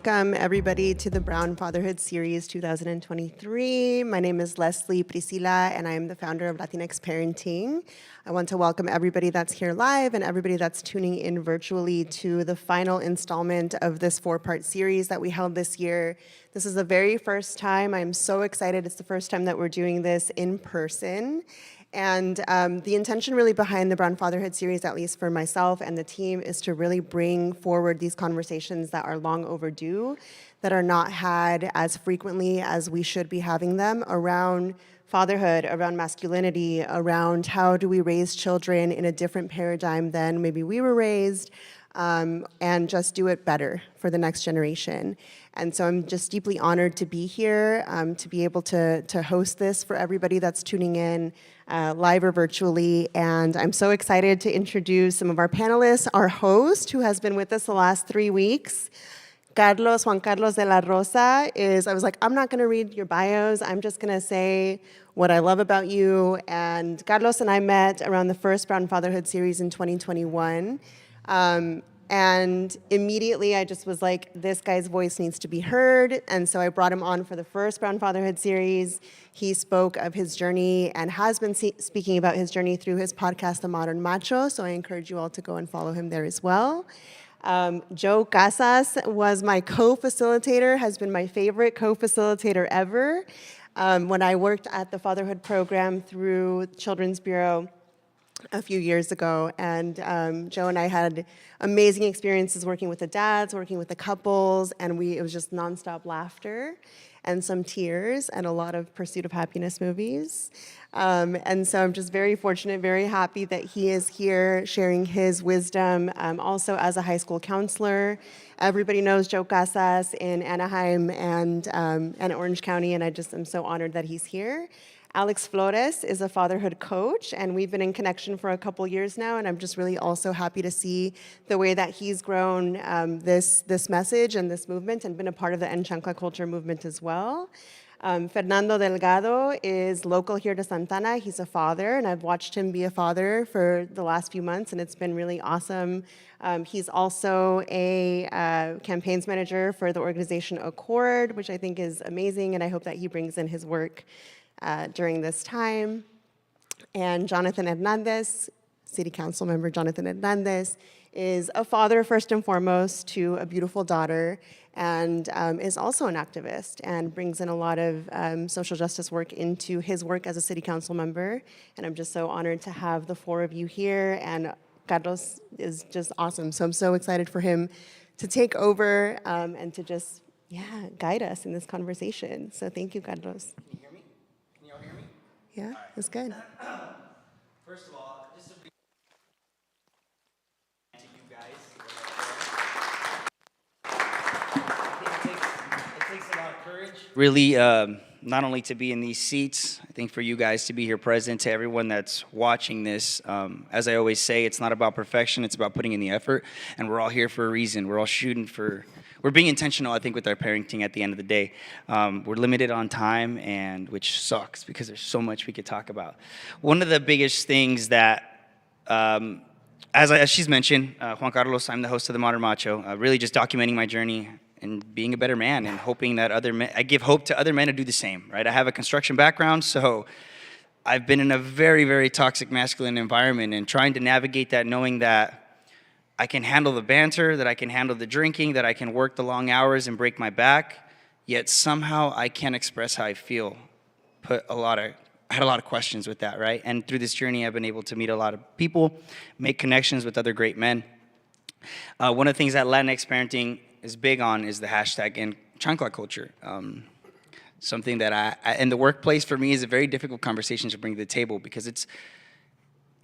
welcome everybody to the Brown Fatherhood Series 2023. My name is Leslie Priscilla, and I am the founder of Latinx Parenting. I want to welcome everybody that's here live and everybody that's tuning in virtually to the final installment of this 4-part series that we held this year. This is the very first time. I'm so excited. It's the first time that we're doing this in person. And the intention really behind the Brown Fatherhood series, at least for myself and the team, is to really bring forward these conversations that are long overdue, that are not had as frequently as we should be having them around fatherhood, around masculinity, around how do we raise children in a different paradigm than maybe we were raised, and just do it better for the next generation. And so I'm just deeply honored to be here, to be able to host this for everybody that's tuning in, live or virtually. And I'm so excited to introduce some of our panelists. Our host, who has been with us the last 3 weeks, Juan Carlos de la Rosa, I was like, I'm not gonna read your bios, I'm just gonna say what I love about you. And Carlos and I met around the first Brown Fatherhood series in 2021. And immediately I just was like, this guy's voice needs to be heard. And so I brought him on for the first Brown Fatherhood series. He spoke of his journey and has been speaking about his journey through his podcast, The Modern Macho. So I encourage you all to go and follow him there as well. Joe Casas was my co-facilitator, has been my favorite co-facilitator ever. When I worked at the Fatherhood program through Children's Bureau a few years ago, and Joe and I had amazing experiences working with the dads, working with the couples, and it was just nonstop laughter and some tears and a lot of Pursuit of Happiness movies. And so I'm just very fortunate, very happy that he is here sharing his wisdom, also as a high school counselor. Everybody knows Joe Casas in Anaheim and Orange County, and I just am so honored that he's here. Alex Flores is a fatherhood coach, and we've been in connection for a couple years now, and I'm just really also happy to see the way that he's grown this message and this movement and been a part of the Enchancla culture movement as well. Fernando Delgado is local here to Santana. He's a father, and I've watched him be a father for the last few months, and it's been really awesome. He's also a campaigns manager for the organization Accord, which I think is amazing, and I hope that he brings in his work during this time. And Jonathan Hernandez, City Council member Jonathan Hernandez, is a father first and foremost to a beautiful daughter, and is also an activist and brings in a lot of social justice work into his work as a City Council member. And I'm just so honored to have the 4 of you here, and Carlos is just awesome. So I'm so excited for him to take over and to just, guide us in this conversation. So thank you, Carlos. Yeah, that's good. First of all, just to you guys. I think it takes a lot of courage. Really, not only to be in these seats, I think for you guys to be here present, to everyone that's watching this. As I always say, it's not about perfection, it's about putting in the effort, and we're all here for a reason. We're all we're being intentional, I think, with our parenting at the end of the day. We're limited on time, which sucks because there's so much we could talk about. One of the biggest things that, as she's mentioned, Juan Carlos, I'm the host of The Modern Macho, really just documenting my journey and being a better man and hoping that I give hope to other men to do the same, right? I have a construction background, so I've been in a very, very toxic masculine environment and trying to navigate that, knowing that I can handle the banter, that I can handle the drinking, that I can work the long hours and break my back, yet somehow I can't express how I feel. I had a lot of questions with that, right? And through this journey, I've been able to meet a lot of people, make connections with other great men. One of the things that Latinx Parenting is big on is the hashtag and chancla culture. Something that in the workplace for me is a very difficult conversation to bring to the table because it's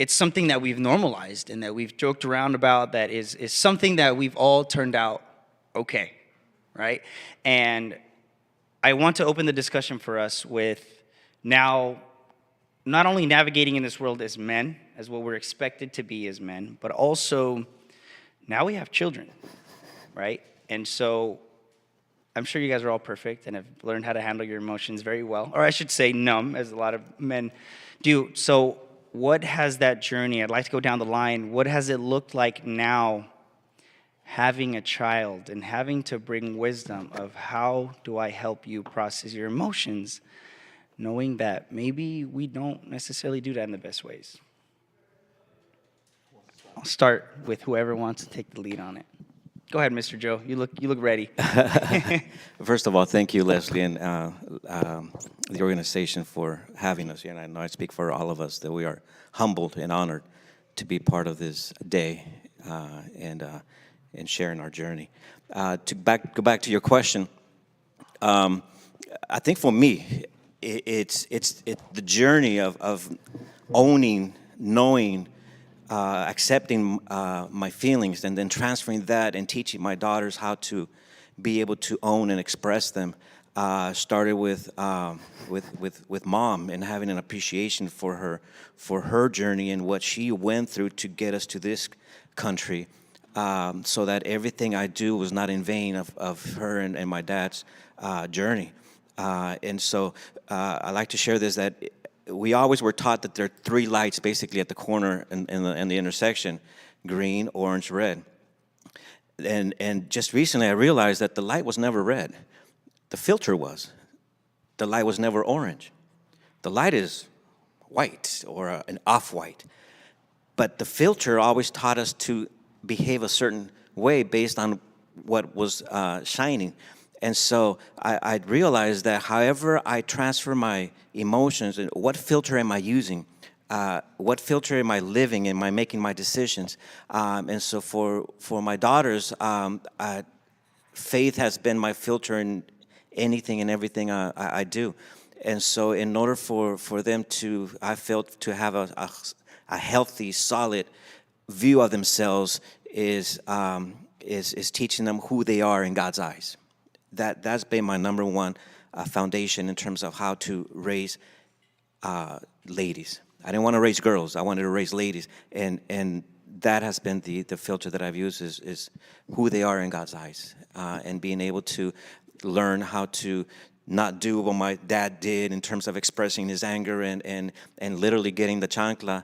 something that we've normalized and that we've joked around about, that is something that we've all turned out okay, right? And I want to open the discussion for us with now not only navigating in this world as men, as what we're expected to be as men, but also now we have children, right? And so I'm sure you guys are all perfect and have learned how to handle your emotions very well, or I should say numb, as a lot of men do. So what has that journey, I'd like to go down the line, what has it looked like now having a child and having to bring wisdom of how do I help you process your emotions, knowing that maybe we don't necessarily do that in the best ways. I'll start with whoever wants to take the lead on it. Go ahead, Mr. Joe. You look ready. First of all, thank you, Leslie, and the organization for having us here. And I know I speak for all of us that we are humbled and honored to be part of this day and sharing our journey. Go back to your question. I think for me, it's the journey of owning, knowing, accepting my feelings, and then transferring that and teaching my daughters how to be able to own and express them. Started with mom and having an appreciation for her journey and what she went through to get us to this country, so that everything I do was not in vain of her and my dad's journey. And so I like to share this, that we always were taught that there are three lights basically at the corner and the intersection: green, orange, red. And just recently I realized that the light was never red. The filter was. The light was never orange. The light is white or an off-white. But the filter always taught us to behave a certain way based on what was shining. And so I realized that however I transfer my emotions, and what filter am I using? What filter am I living? Am I making my decisions? And so for my daughters, faith has been my filter in anything and everything I do. And so in order for them to, I felt, to have a healthy, solid view of themselves is teaching them who they are in God's eyes. That's been my number one foundation in terms of how to raise ladies. I didn't want to raise girls. I wanted to raise ladies. And that has been the filter that I've used is who they are in God's eyes, and being able to learn how to not do what my dad did in terms of expressing his anger and literally getting the chancla,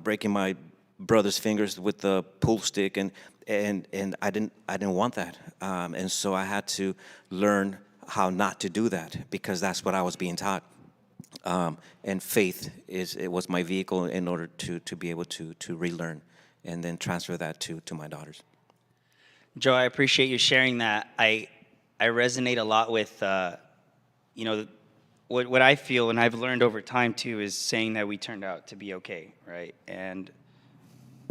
breaking my brother's fingers with the pool stick, and I didn't want that, and so I had to learn how not to do that, because that's what I was being taught. And faith was my vehicle in order to be able to relearn and then transfer that to my daughters. Joe, I appreciate you sharing that. I resonate a lot with, what I feel, and I've learned over time too, is saying that we turned out to be okay, right? And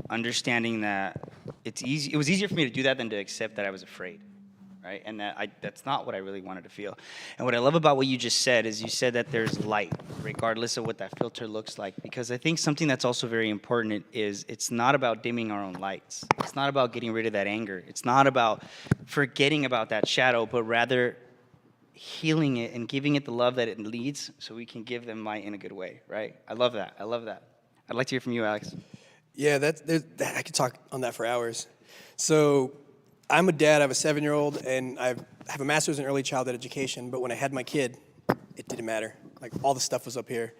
understanding that it was easier for me to do that than to accept that I was afraid, right? And that's not what I really wanted to feel. And what I love about what you just said is you said that there's light, regardless of what that filter looks like. Because I think something that's also very important is it's not about dimming our own lights. It's not about getting rid of that anger. It's not about forgetting about that shadow, but rather healing it and giving it the love that it needs so we can give them light in a good way, right? I love that. I love that. I'd like to hear from you, Alex. Yeah, I could talk on that for hours. So I'm a dad. I have a 7-year-old, and I have a master's in early childhood education. But when I had my kid, it didn't matter. Like, all the stuff was up here.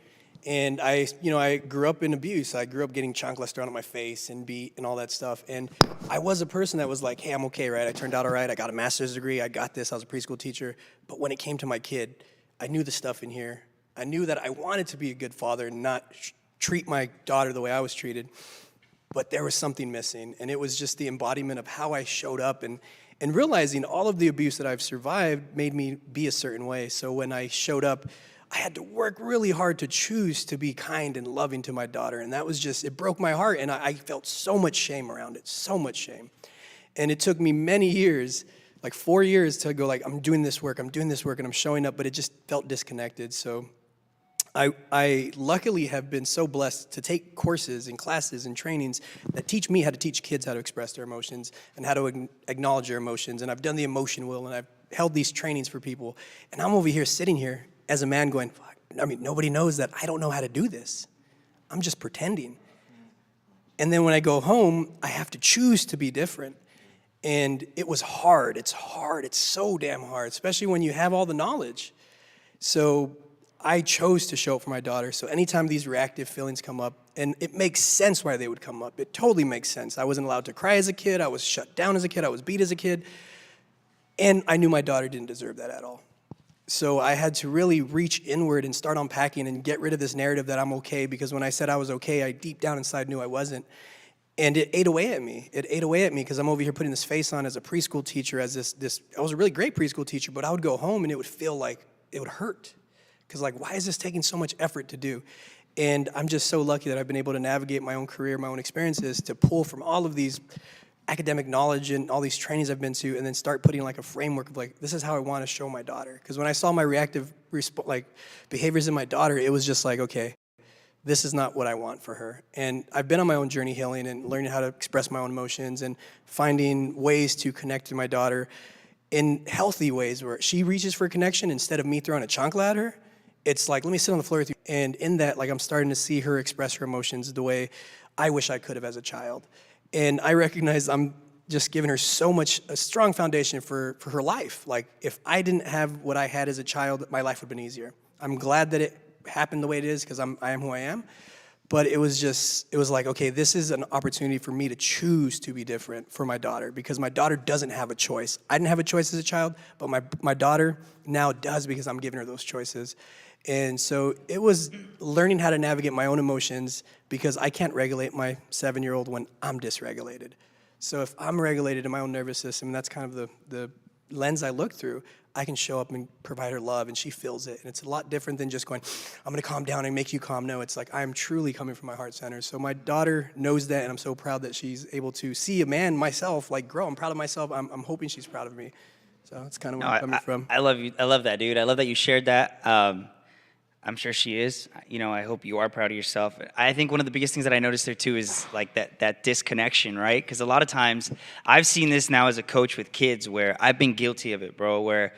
And I grew up in abuse. I grew up getting chanclas thrown at my face and beat and all that stuff. And I was a person that was like, hey, I'm okay, right? I turned out all right. I got a master's degree. I got this. I was a preschool teacher. But when it came to my kid, I knew the stuff in here. I knew that I wanted to be a good father and not treat my daughter the way I was treated. But there was something missing, and it was just the embodiment of how I showed up, and realizing all of the abuse that I've survived made me be a certain way. So when I showed up, I had to work really hard to choose to be kind and loving to my daughter, and that was just, it broke my heart, and I felt so much shame around it, so much shame. And it took me many years, like 4 years, to go like, I'm doing this work, and I'm showing up, but it just felt disconnected. So I luckily have been so blessed to take courses and classes and trainings that teach me how to teach kids how to express their emotions and how to acknowledge their emotions. And I've done the emotion wheel, and I've held these trainings for people. And I'm over here sitting here as a man going, fuck, nobody knows that I don't know how to do this. I'm just pretending. And then when I go home, I have to choose to be different. And it was hard. It's hard. It's so damn hard, especially when you have all the knowledge. So I chose to show up for my daughter. So anytime these reactive feelings come up, And it makes sense why they would come up. It totally makes sense. I wasn't allowed to cry as a kid. I was shut down as a kid. I was beat as a kid. And I knew my daughter didn't deserve that at all. So I had to really reach inward and start unpacking and get rid of this narrative that I'm okay, because when I said I was okay, I deep down inside knew I wasn't. And it ate away at me. It ate away at me because I'm over here putting this face on as a preschool teacher, as this. I was a really great preschool teacher, but I would go home and it would feel like it would hurt. Because like, why is this taking so much effort to do? And I'm just so lucky that I've been able to navigate my own career, my own experiences, to pull from all of these academic knowledge and all these trainings I've been to, and then start putting like a framework of like, this is how I want to show my daughter. Because when I saw my reactive behaviors in my daughter, it was just like, okay, this is not what I want for her. And I've been on my own journey healing and learning how to express my own emotions and finding ways to connect to my daughter in healthy ways where she reaches for a connection instead of me throwing a chancla at her. It's like, let me sit on the floor with you. And in that, like, I'm starting to see her express her emotions the way I wish I could have as a child. And I recognize I'm just giving her a strong foundation for her life. Like, if I didn't have what I had as a child, my life would have been easier. I'm glad that it happened the way it is because I am who I am. But it was like, okay, this is an opportunity for me to choose to be different for my daughter, because my daughter doesn't have a choice. I didn't have a choice as a child, but my daughter now does, because I'm giving her those choices. And so it was learning how to navigate my own emotions, because I can't regulate my 7-year-old when I'm dysregulated. So if I'm regulated in my own nervous system, and that's kind of the lens I look through, I can show up and provide her love, and she feels it. And it's a lot different than just going, I'm gonna calm down and make you calm. No, it's like, I'm truly coming from my heart center. So my daughter knows that, and I'm so proud that she's able to see a man, myself, like grow. I'm proud of myself. I'm hoping she's proud of me. So that's kind of where I'm coming from. I love you. I love that, dude. I love that you shared that. I'm sure she is. You know, I hope you are proud of yourself. I think one of the biggest things that I noticed there too is like that disconnection, right? Because a lot of times I've seen this now as a coach with kids, where I've been guilty of it, bro, where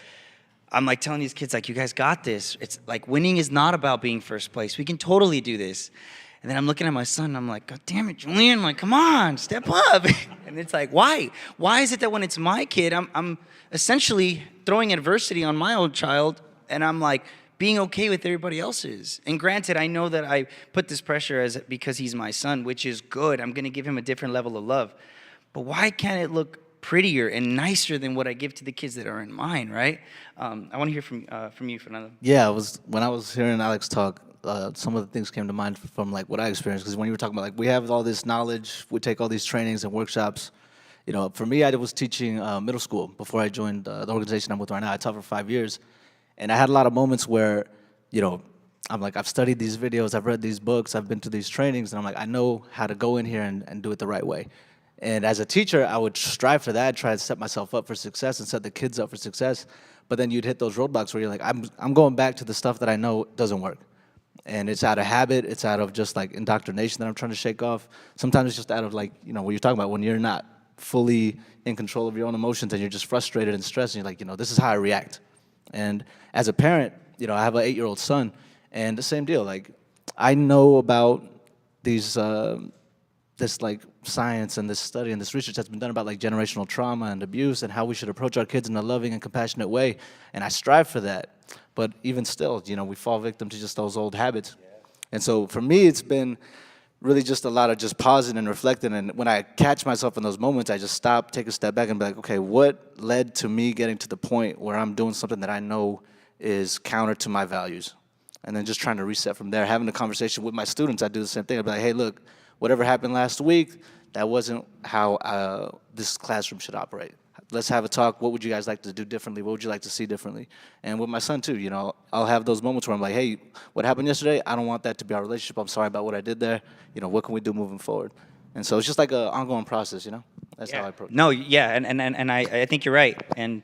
I'm like telling these kids, like, you guys got this. It's like, winning is not about being first place. We can totally do this. And then I'm looking at my son, and I'm like, God damn it, Julian, like, come on, step up. And it's like, why? Why is it that when it's my kid, I'm essentially throwing adversity on my own child, and I'm like, being okay with everybody else's? And granted, I know that I put this pressure because he's my son, which is good. I'm going to give him a different level of love. But why can't it look prettier and nicer than what I give to the kids that are in mine, right? I want to hear from you, Fernando. Yeah, when I was hearing Alex talk, some of the things came to mind from like what I experienced. Because when you were talking about like, we have all this knowledge, we take all these trainings and workshops. You know, for me, I was teaching middle school before I joined the organization I'm with right now. I taught for 5 years. And I had a lot of moments where, you know, I'm like, I've studied these videos, I've read these books, I've been to these trainings, and I'm like, I know how to go in here and do it the right way. And as a teacher, I would strive for that, try to set myself up for success and set the kids up for success. But then you'd hit those roadblocks where you're like, I'm going back to the stuff that I know doesn't work. And it's out of habit, it's out of just like indoctrination that I'm trying to shake off. Sometimes it's just out of like, you know, what you're talking about, when you're not fully in control of your own emotions and you're just frustrated and stressed, and you're like, you know, this is how I react. And as a parent, you know, I have an 8-year-old son, and the same deal. Like, I know about these, this like science and this study and this research that's been done about like generational trauma and abuse and how we should approach our kids in a loving and compassionate way, and I strive for that. But even still, you know, we fall victim to just those old habits. And so for me, it's been really just a lot of just pausing and reflecting. And when I catch myself in those moments, I just stop, take a step back, and be like, okay, what led to me getting to the point where I'm doing something that I know is counter to my values? And then just trying to reset from there. Having a conversation with my students, I do the same thing. I'd be like, hey, look, whatever happened last week, that wasn't how this classroom should operate. Let's have a talk. What would you guys like to do differently? What would you like to see differently? And with my son, too, you know, I'll have those moments where I'm like, hey, what happened yesterday? I don't want that to be our relationship. I'm sorry about what I did there. You know, what can we do moving forward? And so it's just like an ongoing process, you know? That's how I approach it. No, yeah, and I think you're right. And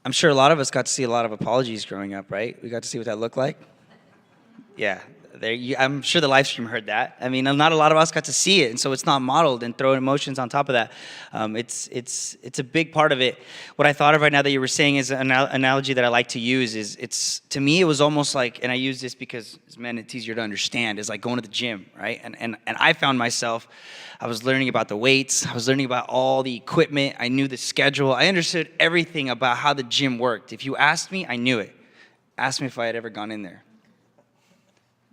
I'm sure a lot of us got to see a lot of apologies growing up, right? We got to see what that looked like. Yeah. I'm sure the live stream heard that. I mean, not a lot of us got to see it, and so it's not modeled, and throwing emotions on top of that. It's a big part of it. What I thought of right now that you were saying is an analogy that I like to use is to me, it was almost like, and I use this because, man, it's easier to understand, is like going to the gym, right? And I found myself, I was learning about the weights, I was learning about all the equipment, I knew the schedule, I understood everything about how the gym worked. If you asked me, I knew it. Ask me if I had ever gone in there.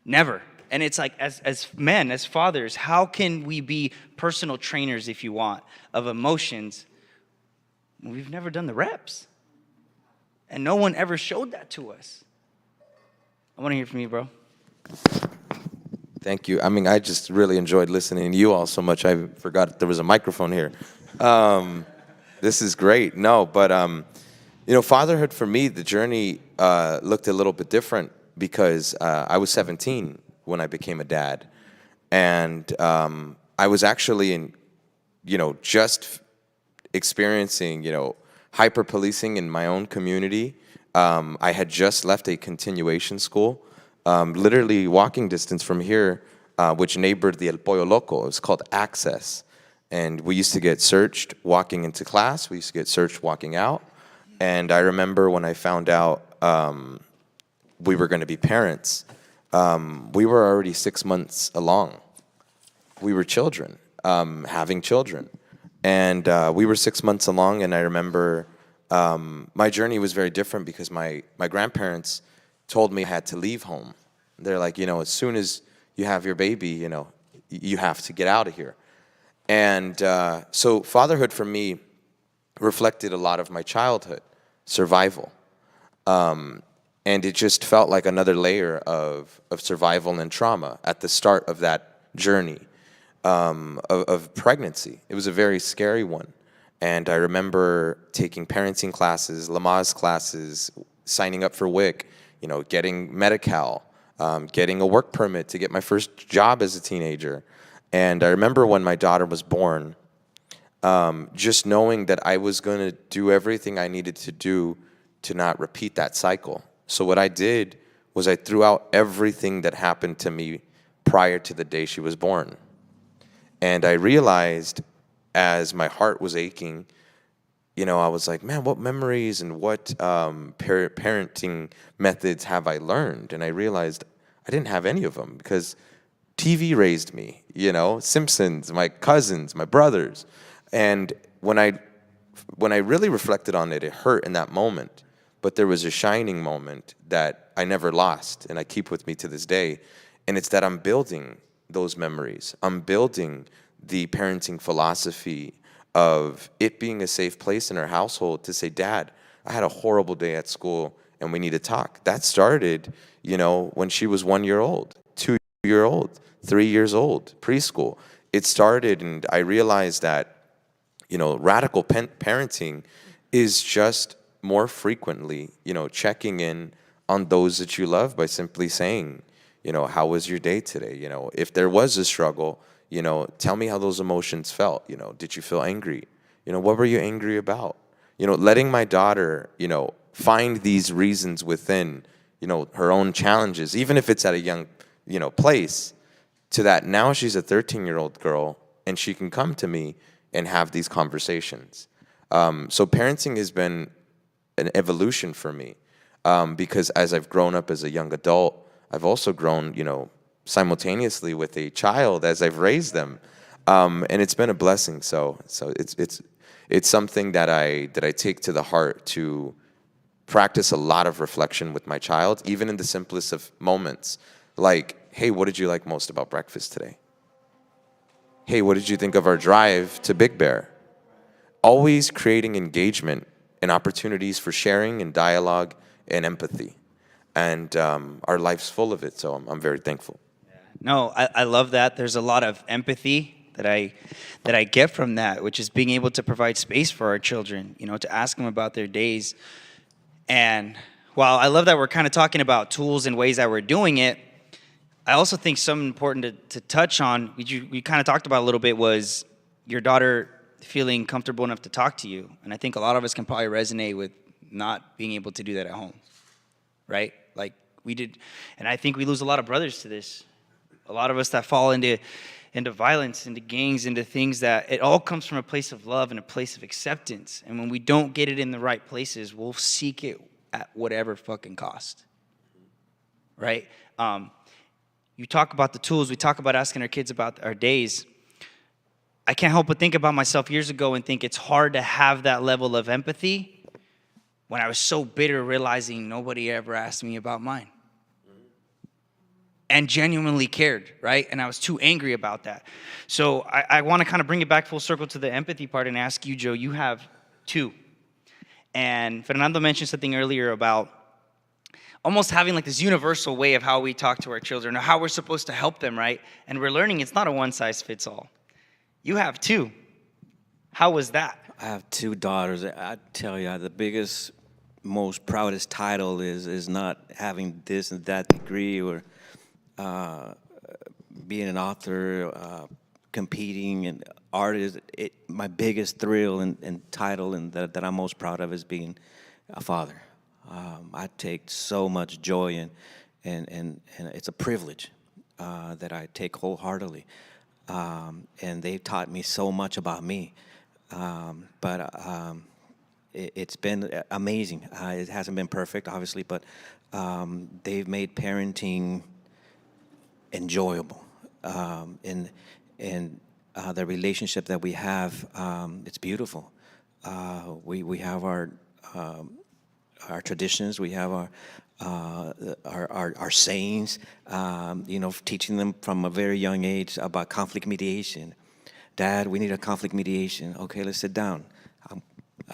Never. And it's like, as men, as fathers, how can we be personal trainers, if you want, of emotions when we've never done the reps? And no one ever showed that to us. I want to hear from you, bro. Thank you. I mean, I just really enjoyed listening to you all so much. I forgot there was a microphone here. This is great. No, but fatherhood for me, the journey looked a little bit different because I was 17 when I became a dad, and I was actually just experiencing, hyper policing in my own community. I had just left a continuation school. Literally walking distance from here, which neighbored the El Pollo Loco. It was called Access. And we used to get searched walking into class. We used to get searched walking out. And I remember when I found out we were going to be parents, we were already 6 months along. We were children, having children. And we were 6 months along, and I remember my journey was very different because my grandparents told me I had to leave home. They're like, as soon as you have your baby, you have to get out of here. And so fatherhood for me reflected a lot of my childhood, survival. And it just felt like another layer of survival and trauma at the start of that journey of pregnancy. It was a very scary one. And I remember taking parenting classes, Lamaze classes, signing up for WIC, getting Medi-Cal, getting a work permit to get my first job as a teenager. And I remember when my daughter was born, just knowing that I was going to do everything I needed to do to not repeat that cycle. So what I did was I threw out everything that happened to me prior to the day she was born. And I realized as my heart was aching, I was like, man, what memories and what parenting methods have I learned? And I realized I didn't have any of them because TV raised me, Simpsons, my cousins, my brothers. And when I really reflected on it, it hurt in that moment. But there was a shining moment that I never lost and I keep with me to this day. And it's that I'm building those memories. I'm building the parenting philosophy of it being a safe place in our household to say, Dad, I had a horrible day at school and we need to talk. That started, when she was 1 year old, 2 year old, 3 years old, preschool. It started, and I realized that, radical parenting is just more frequently, checking in on those that you love by simply saying, how was your day today? If there was a struggle, tell me how those emotions felt. Did you feel angry? What were you angry about? Letting my daughter, find these reasons within, her own challenges, even if it's at a young, place, to that now she's a 13-year-old girl and she can come to me and have these conversations. So parenting has been an evolution for me because as I've grown up as a young adult, I've also grown, simultaneously with a child as I've raised them, and it's been a blessing. So it's something that I take to the heart to practice a lot of reflection with my child, even in the simplest of moments, like, hey, what did you like most about breakfast today? Hey, what did you think of our drive to Big Bear? Always creating engagement and opportunities for sharing and dialogue and empathy. And our life's full of it, so I'm very thankful. No, I love that. There's a lot of empathy that I get from that, which is being able to provide space for our children, to ask them about their days. And while I love that we're kind of talking about tools and ways that we're doing it, I also think something important to touch on, we kind of talked about a little bit, was your daughter feeling comfortable enough to talk to you. And I think a lot of us can probably resonate with not being able to do that at home, right? Like we did, and I think we lose a lot of brothers to this. A lot of us that fall into violence, into gangs, into things that it all comes from a place of love and a place of acceptance. And when we don't get it in the right places, we'll seek it at whatever fucking cost, right? You talk about the tools. We talk about asking our kids about our days. I can't help but think about myself years ago and think it's hard to have that level of empathy when I was so bitter realizing nobody ever asked me about mine. and genuinely cared, right? And I was too angry about that. So I want to kind of bring it back full circle to the empathy part and ask you, Joe, you have 2. And Fernando mentioned something earlier about almost having like this universal way of how we talk to our children or how we're supposed to help them, right? And we're learning it's not a one-size-fits-all. You have 2. How was that? I have 2 daughters. I tell you, the biggest, most proudest title is not having this and that degree or being an author, competing and artist. My biggest thrill and title and that I'm most proud of is being a father. I take so much joy and it's a privilege that I take wholeheartedly. And they've taught me so much about me. It's been amazing. It hasn't been perfect, obviously, but they've made parenting enjoyable. And the relationship that we have, it's beautiful. We have our traditions. We have our sayings. Teaching them from a very young age about conflict mediation. Dad, we need a conflict mediation. Okay, let's sit down.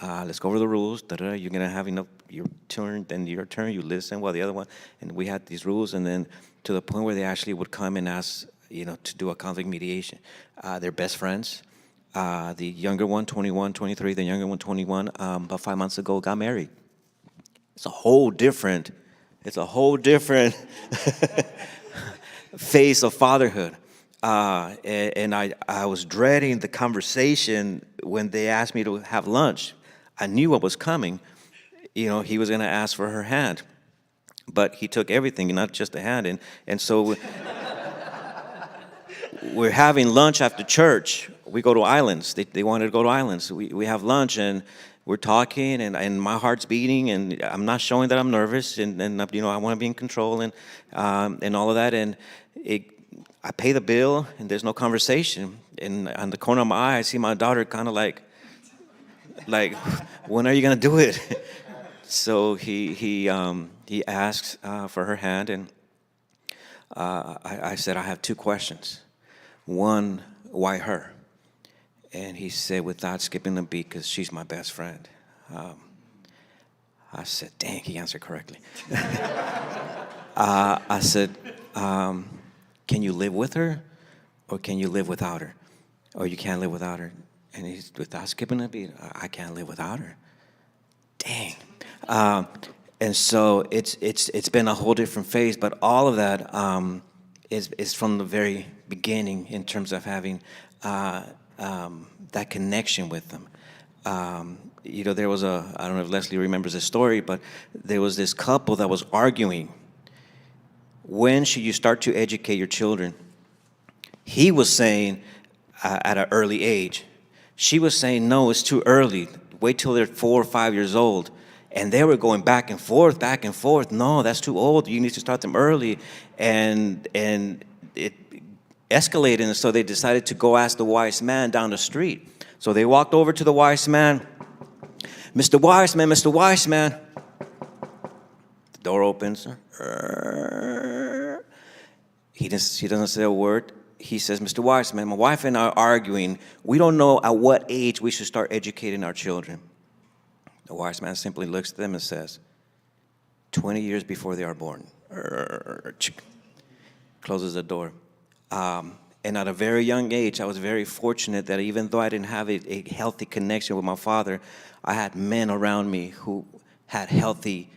Let's go over the rules. You're gonna have your turn, then your turn. You listen while the other one. And we had these rules, and then to the point where they actually would come and ask, to do a conflict mediation. They're best friends. The younger one, 21, 23. The younger one, 21. About 5 months ago, got married. It's a whole different phase of fatherhood. And I was dreading the conversation when they asked me to have lunch. I knew what was coming. He was going to ask for her hand. But he took everything, not just the hand. And so we're having lunch after church. We go to islands. They wanted to go to islands. We have lunch, and we're talking, and my heart's beating, and I'm not showing that I'm nervous, and I want to be in control, and all of that. And I pay the bill, and there's no conversation. And on the corner of my eye, I see my daughter kind of like, when are you gonna do it? So he asks for her hand, and I said, I have 2 questions. One, why her? And he said, without skipping a beat, because she's my best friend. I said, dang, he answered correctly. I said, can you live with her, or can you live without her? Or you can't live without her? And he's, without skipping a beat, I can't live without her. Dang. And so it's been a whole different phase, but all of that is from the very beginning in terms of having that connection with them. There was I don't know if Leslie remembers this story, but there was this couple that was arguing. When should you start to educate your children? He was saying at an early age. She was saying, no, it's too early. Wait till they're 4 or 5 years old. And they were going back and forth. No, that's too old. You need to start them early. And it escalated, and so they decided to go ask the wise man down the street. So they walked over to the wise man. Mr. Wise Man, Mr. Wise Man. The door opens. He doesn't say a word. He says, Mr. Wise Man, my wife and I are arguing. We don't know at what age we should start educating our children. The wise man simply looks at them and says, 20 years before they are born. Closes the door. And at a very young age, I was very fortunate that even though I didn't have a healthy connection with my father, I had men around me who had healthy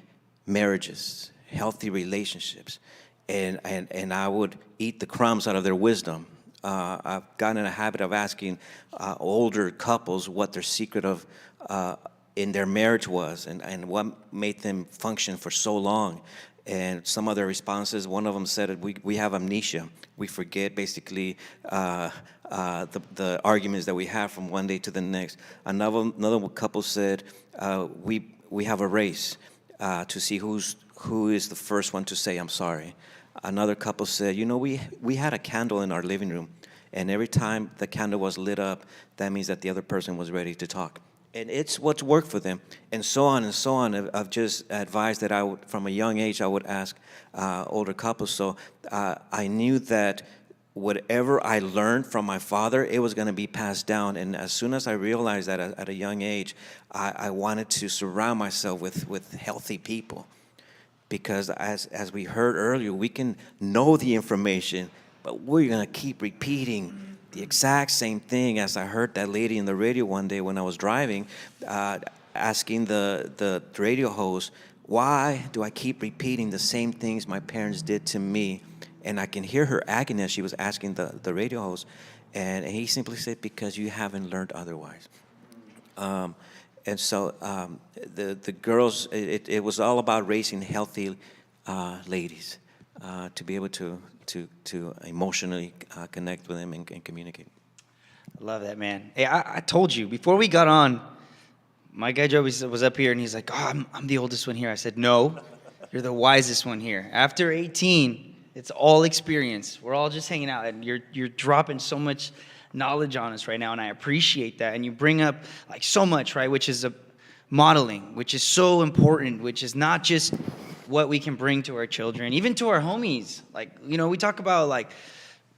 marriages, healthy relationships. And I would eat the crumbs out of their wisdom. I've gotten in a habit of asking older couples what their secret of in their marriage was and what made them function for so long. And some of their responses, one of them said, we have amnesia. We forget basically the arguments that we have from one day to the next. Another couple said, we have a race to see who is the first one to say, I'm sorry. Another couple said, we had a candle in our living room, and every time the candle was lit up, that means that the other person was ready to talk. and it's what's worked for them, and so on and so on, of just advice that I would, from a young age, I would ask older couples. So I knew that whatever I learned from my father, it was going to be passed down. And as soon as I realized that at a young age, I wanted to surround myself with healthy people. Because as we heard earlier, we can know the information, but we're going to keep repeating the exact same thing. As I heard that lady in the radio one day when I was driving, asking the radio host, why do I keep repeating the same things my parents did to me? And I can hear her agony as she was asking the radio host. And he simply said, because you haven't learned otherwise. And so the girls, it was all about raising healthy ladies to be able to emotionally connect with them and communicate. I love that, man. Hey, I told you before we got on, my guy Joe was up here and he's like, oh, I'm the oldest one here. I said, no, you're the wisest one here. After 18, it's all experience. We're all just hanging out, and you're dropping so much knowledge on us right now, and I appreciate that. And you bring up like so much, right, which is a modeling, which is so important, which is not just what we can bring to our children, even to our homies. Like, you know, we talk about like,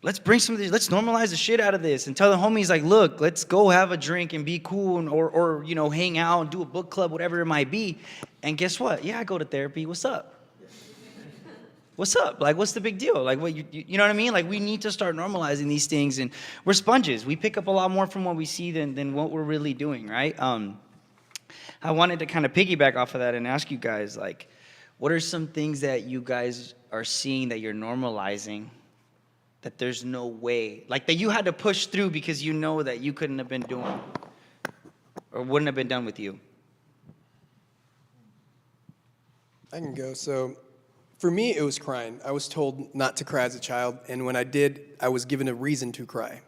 let's bring some of these, let's normalize the shit out of this and tell the homies like, look, let's go have a drink and be cool, and, or you know, hang out and do a book club, whatever it might be. And guess what? Yeah, I go to therapy. What's up? What's up? Like, what's the big deal? Like, what you know what I mean? Like, we need to start normalizing these things, and we're sponges. We pick up a lot more from what we see than what we're really doing, right? I wanted to kind of piggyback off of that and ask you guys, like, what are some things that you guys are seeing that you're normalizing that there's no way, like that you had to push through because you know that you couldn't have been doing or wouldn't have been done with you? I can go. So for me, it was crying. I was told not to cry as a child, and when I did, I was given a reason to cry,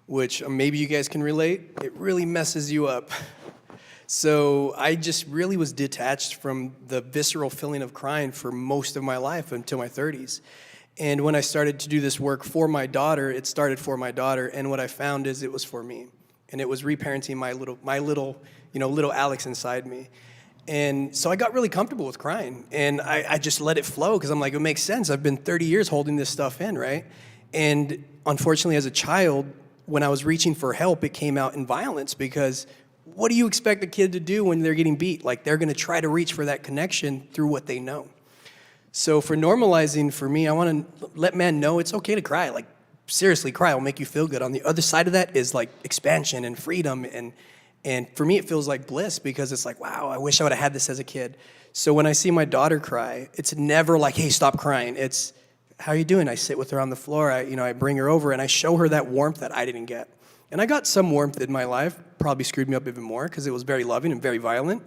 which maybe you guys can relate. It really messes you up. So I just really was detached from the visceral feeling of crying for most of my life until my 30s. And when I started to do this work for my daughter, it started for my daughter, and what I found is it was for me. And it was reparenting my little Alex inside me. And so I got really comfortable with crying, and I just let it flow because I'm like, it makes sense. I've been 30 years holding this stuff in, right? And unfortunately, as a child, when I was reaching for help, it came out in violence, because what do you expect a kid to do when they're getting beat? Like, they're going to try to reach for that connection through what they know. So for normalizing, for me, I want to let men know it's okay to cry. Like, seriously, cry will make you feel good. On the other side of that is like expansion and freedom, and for me, it feels like bliss, because it's like, wow, I wish I would have had this as a kid. So when I see my daughter cry, it's never like, hey, stop crying. It's, how are you doing? I sit with her on the floor. I bring her over, and I show her that warmth that I didn't get. And I got some warmth in my life, probably screwed me up even more because it was very loving and very violent.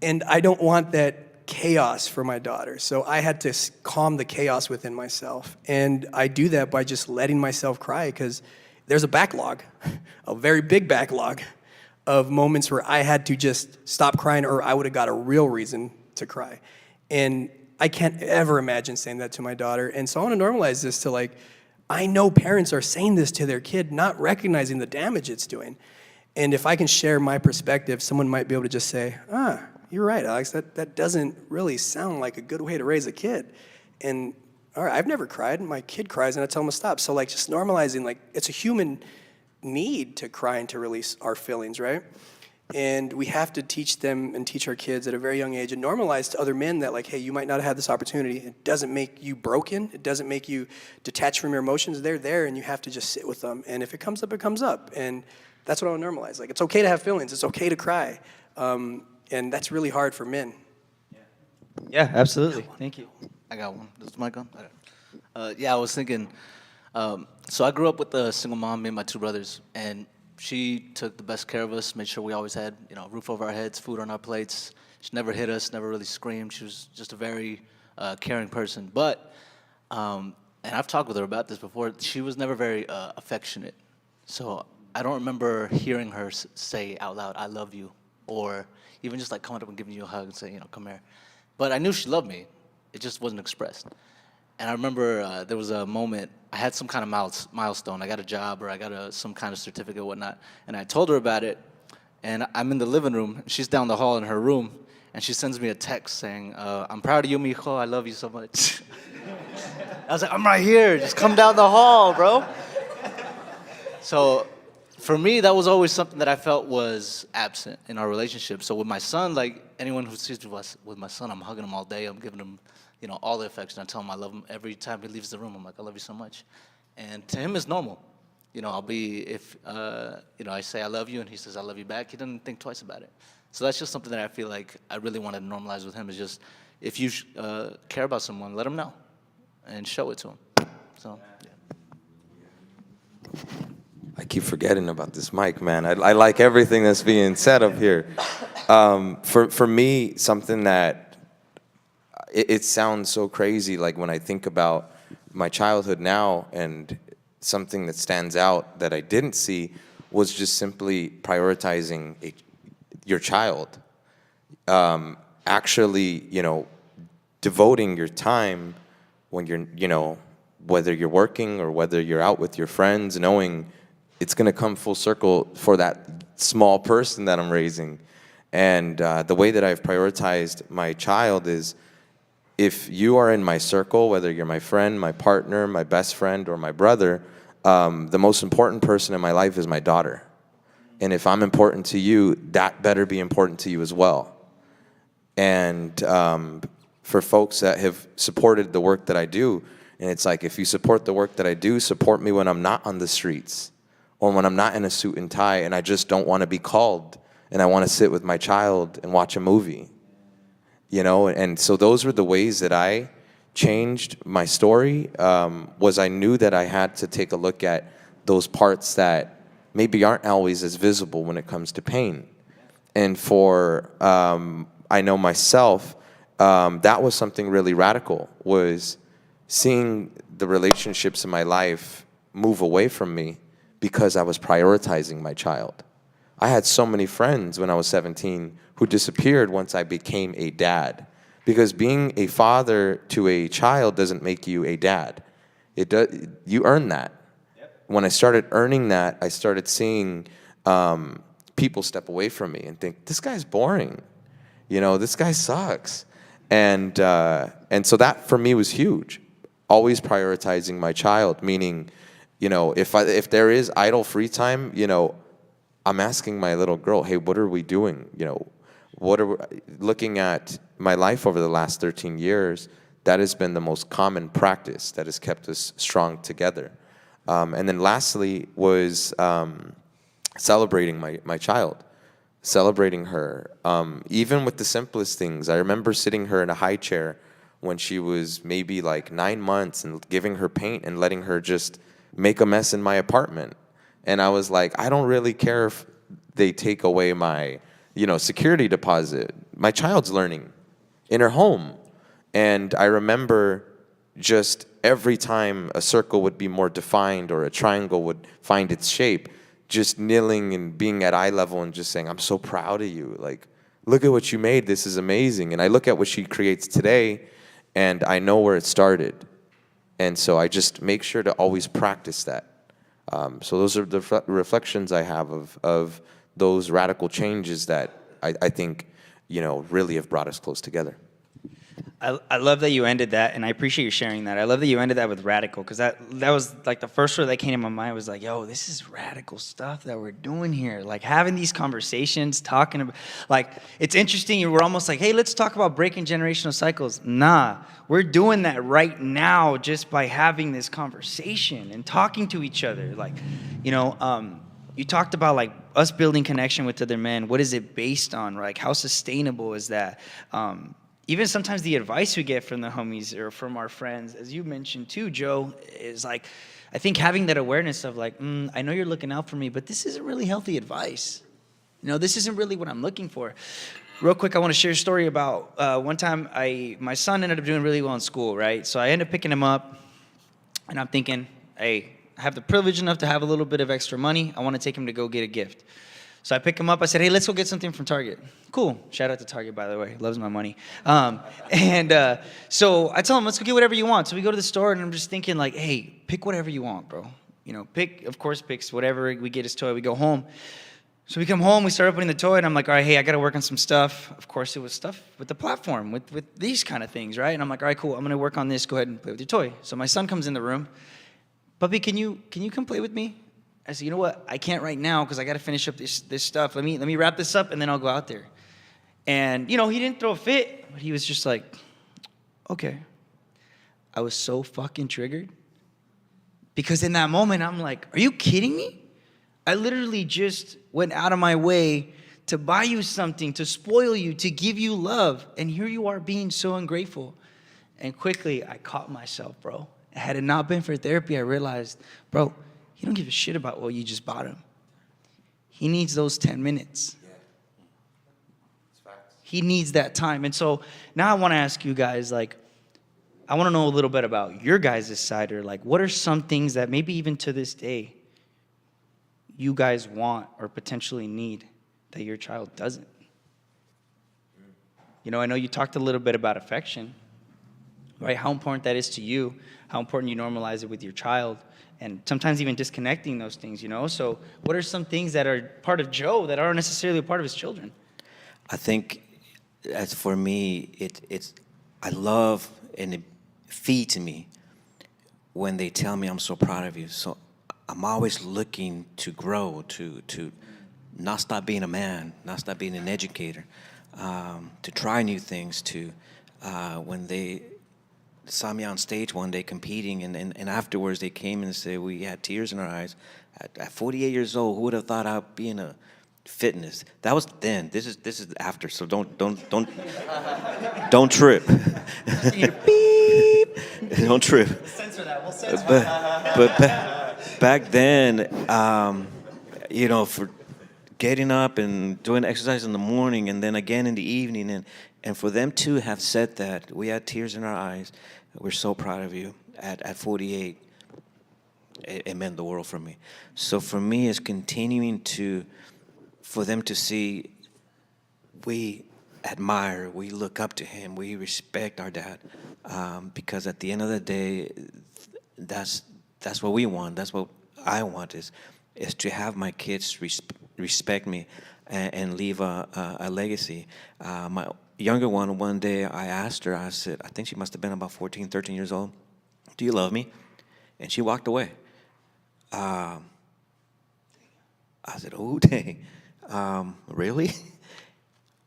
And I don't want that chaos for my daughter. So I had to calm the chaos within myself. And I do that by just letting myself cry, because there's a backlog, a very big backlog of moments where I had to just stop crying, or I would have got a real reason to cry. And I can't ever imagine saying that to my daughter. And so I want to normalize this to, like, I know parents are saying this to their kid, not recognizing the damage it's doing. And if I can share my perspective, someone might be able to just say, you're right, Alex, that doesn't really sound like a good way to raise a kid. And all right, I've never cried. My kid cries and I tell him to stop. So like, just normalizing, like, it's a human need to cry and to release our feelings, right? And we have to teach them and teach our kids at a very young age and normalize to other men that, like, hey, you might not have had this opportunity. It doesn't make you broken. It doesn't make you detached from your emotions. They're there, and you have to just sit with them. And if it comes up, it comes up. And that's what I want to normalize. Like, it's okay to have feelings. It's okay to cry. And that's really hard for men. Yeah, absolutely. Thank you. I got one. Is the mic on? Okay. I was thinking, so I grew up with a single mom, me and my two brothers, and she took the best care of us, made sure we always had, a roof over our heads, food on our plates. She never hit us, never really screamed. She was just a very caring person. But, and I've talked with her about this before, she was never very affectionate. So I don't remember hearing her say out loud, I love you, or even just like coming up and giving you a hug and saying, come here. But I knew she loved me. It just wasn't expressed. And I remember there was a moment, I had some kind of milestone. I got a job, or I got some kind of certificate or whatnot. And I told her about it. And I'm in the living room. She's down the hall in her room, and she sends me a text saying, "I'm proud of you, mijo. I love you so much." I was like, "I'm right here. Just come down the hall, bro." So for me, that was always something that I felt was absent in our relationship. So with my son, like anyone who sees me with my son, I'm hugging him all day. I'm giving him, all the affection. I tell him I love him every time he leaves the room. I'm like, "I love you so much." And to him, it's normal. I'll be, if, I say I love you and he says I love you back, he doesn't think twice about it. So that's just something that I feel like I really want to normalize with him, is just, if you care about someone, let them know and show it to them. So, yeah. I keep forgetting about this mic, man. I like everything that's being said up here. For me, something that, it sounds so crazy, like when I think about my childhood now, and something that stands out that I didn't see was just simply prioritizing your child. Actually, devoting your time when you're, whether you're working or whether you're out with your friends, knowing it's going to come full circle for that small person that I'm raising. And the way that I've prioritized my child is, if you are in my circle, whether you're my friend, my partner, my best friend, or my brother, the most important person in my life is my daughter. And if I'm important to you, that better be important to you as well. And for folks that have supported the work that I do, and it's like, if you support the work that I do, support me when I'm not on the streets, or when I'm not in a suit and tie and I just don't want to be called and I want to sit with my child and watch a movie. And so those were the ways that I changed my story, was I knew that I had to take a look at those parts that maybe aren't always as visible when it comes to pain. And for, I know myself, that was something really radical, was seeing the relationships in my life move away from me because I was prioritizing my child. I had so many friends when I was 17 who disappeared once I became a dad. Because being a father to a child doesn't make you a dad. You earn that. Yep. When I started earning that, I started seeing people step away from me and think, this guy's boring. This guy sucks. And so that for me was huge. Always prioritizing my child, meaning, if there is idle free time, I'm asking my little girl, hey, what are we doing? Looking at my life over the last 13 years, that has been the most common practice that has kept us strong together. And then lastly was celebrating my child, celebrating her. Even with the simplest things. I remember sitting her in a high chair when she was maybe like 9 months and giving her paint and letting her just make a mess in my apartment. And I was like, I don't really care if they take away my, security deposit. My child's learning in her home. And I remember just every time a circle would be more defined or a triangle would find its shape, just kneeling and being at eye level and just saying, I'm so proud of you. Like, look at what you made. This is amazing. And I look at what she creates today, and I know where it started. And so I just make sure to always practice that. So those are the reflections I have of those radical changes that I think, really have brought us close together. I love that you ended that, and I appreciate you sharing that. I love that you ended that with radical, because that was like the first word that came to my mind was like, yo, this is radical stuff that we're doing here. Like having these conversations, talking about, like, it's interesting. We're almost like, hey, let's talk about breaking generational cycles. Nah, we're doing that right now just by having this conversation and talking to each other. Like, you talked about like us building connection with other men. What is it based on? Like, how sustainable is that? Even sometimes the advice we get from the homies or from our friends, as you mentioned too, Joe, is like, I think having that awareness of like, I know you're looking out for me, but this isn't really healthy advice. This isn't really what I'm looking for. Real quick, I want to share a story about one time my son ended up doing really well in school, right? So I ended up picking him up, and I'm thinking, hey, I have the privilege enough to have a little bit of extra money. I want to take him to go get a gift. So I pick him up. I said, hey, let's go get something from Target. Cool. Shout out to Target, by the way. Loves my money. So I tell him, let's go get whatever you want. So we go to the store, and I'm just thinking like, hey, pick whatever you want, bro. Picks whatever. We get his toy. We go home. So we come home, we start opening the toy, and I'm like, all right, hey, I got to work on some stuff. Of course, it was stuff with the platform, with these kind of things, right? And I'm like, all right, cool, I'm going to work on this. Go ahead and play with your toy. So my son comes in the room. Puppy, can you come play with me? I said, you know what? I can't right now because I got to finish up this stuff. Let me wrap this up, and then I'll go out there. And, he didn't throw a fit, but he was just like, okay. I was so fucking triggered. Because in that moment, I'm like, are you kidding me? I literally just went out of my way to buy you something, to spoil you, to give you love. And here you are being so ungrateful. And quickly, I caught myself, bro. Had it not been for therapy, I realized, bro, he don't give a shit about what you just bought him. He needs those 10 minutes. He needs that time. And so now I want to ask you guys, like, I want to know a little bit about your guys' side, or like, what are some things that maybe even to this day you guys want or potentially need that your child doesn't? I know you talked a little bit about affection, right? How important that is to you, how important you normalize it with your child, and sometimes even disconnecting those things, So what are some things that are part of Joe that aren't necessarily a part of his children? I think, as for me, I love, and it feeds me when they tell me I'm so proud of you. So I'm always looking to grow, to not stop being a man, not stop being an educator, to try new things. When they saw me on stage one day competing, and afterwards they came and said we had tears in our eyes. At 48 years old, who would have thought I'd be in a fitness? That was then. This is after. So don't trip. Beep. Don't trip. Censor that. We'll censor that. But back then, for getting up and doing exercise in the morning and then again in the evening, and for them to have said that, we had tears in our eyes. We're so proud of you. At 48, it meant the world for me. So for me, it's continuing for them to see we admire, we look up to him, we respect our dad, because at the end of the day, that's what we want. That's what I want is to have my kids respect me and leave a legacy. My younger one day I asked her, I said, I think she must have been about 14, 13 years old, do you love me? And she walked away. I said, oh, dang, really?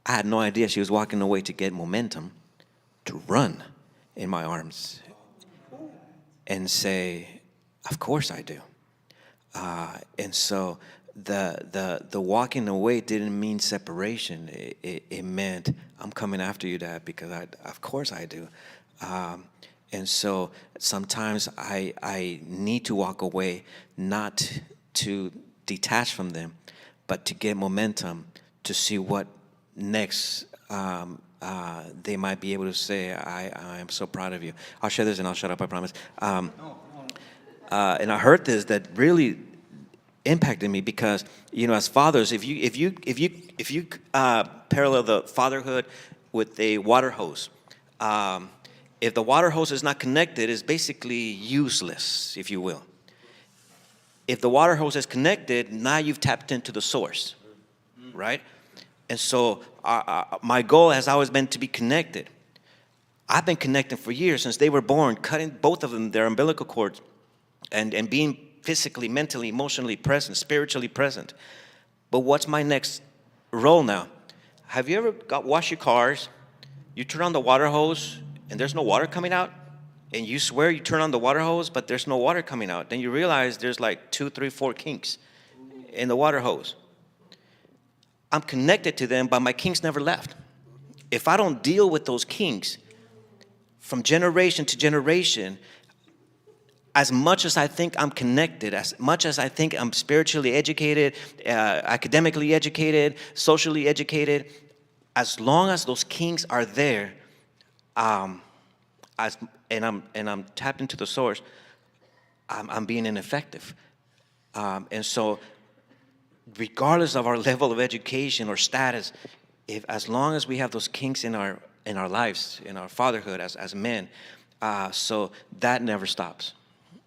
I had no idea she was walking away to get momentum, to run in my arms and say, of course I do. And so the walking away didn't mean separation. It meant I'm coming after you, Dad, because of course I do. And so sometimes I need to walk away, not to detach from them, but to get momentum, to see what next they might be able to say, I am so proud of you. I'll share this and I'll shut up, I promise. And I heard this that really impacted me because, as fathers, if you parallel the fatherhood with a water hose, if the water hose is not connected, it's basically useless, if you will. If the water hose is connected, now you've tapped into the source, right? And so my goal has always been to be connected. I've been connected for years since they were born, cutting both of them their umbilical cords and being physically, mentally, emotionally present, spiritually present. But what's my next role now? Have you ever washed your cars, you turn on the water hose and there's no water coming out? And you swear you turn on the water hose, but there's no water coming out. Then you realize there's like 2, 3, 4 kinks in the water hose. I'm connected to them, but my kinks never left. If I don't deal with those kinks from generation to generation, as much as I think I'm connected, as much as I think I'm spiritually educated, academically educated, socially educated, as long as those kinks are there, and I'm tapped into the source, I'm being ineffective. And so regardless of our level of education or status, as long as we have those kinks in our lives, in our fatherhood as men, so that never stops.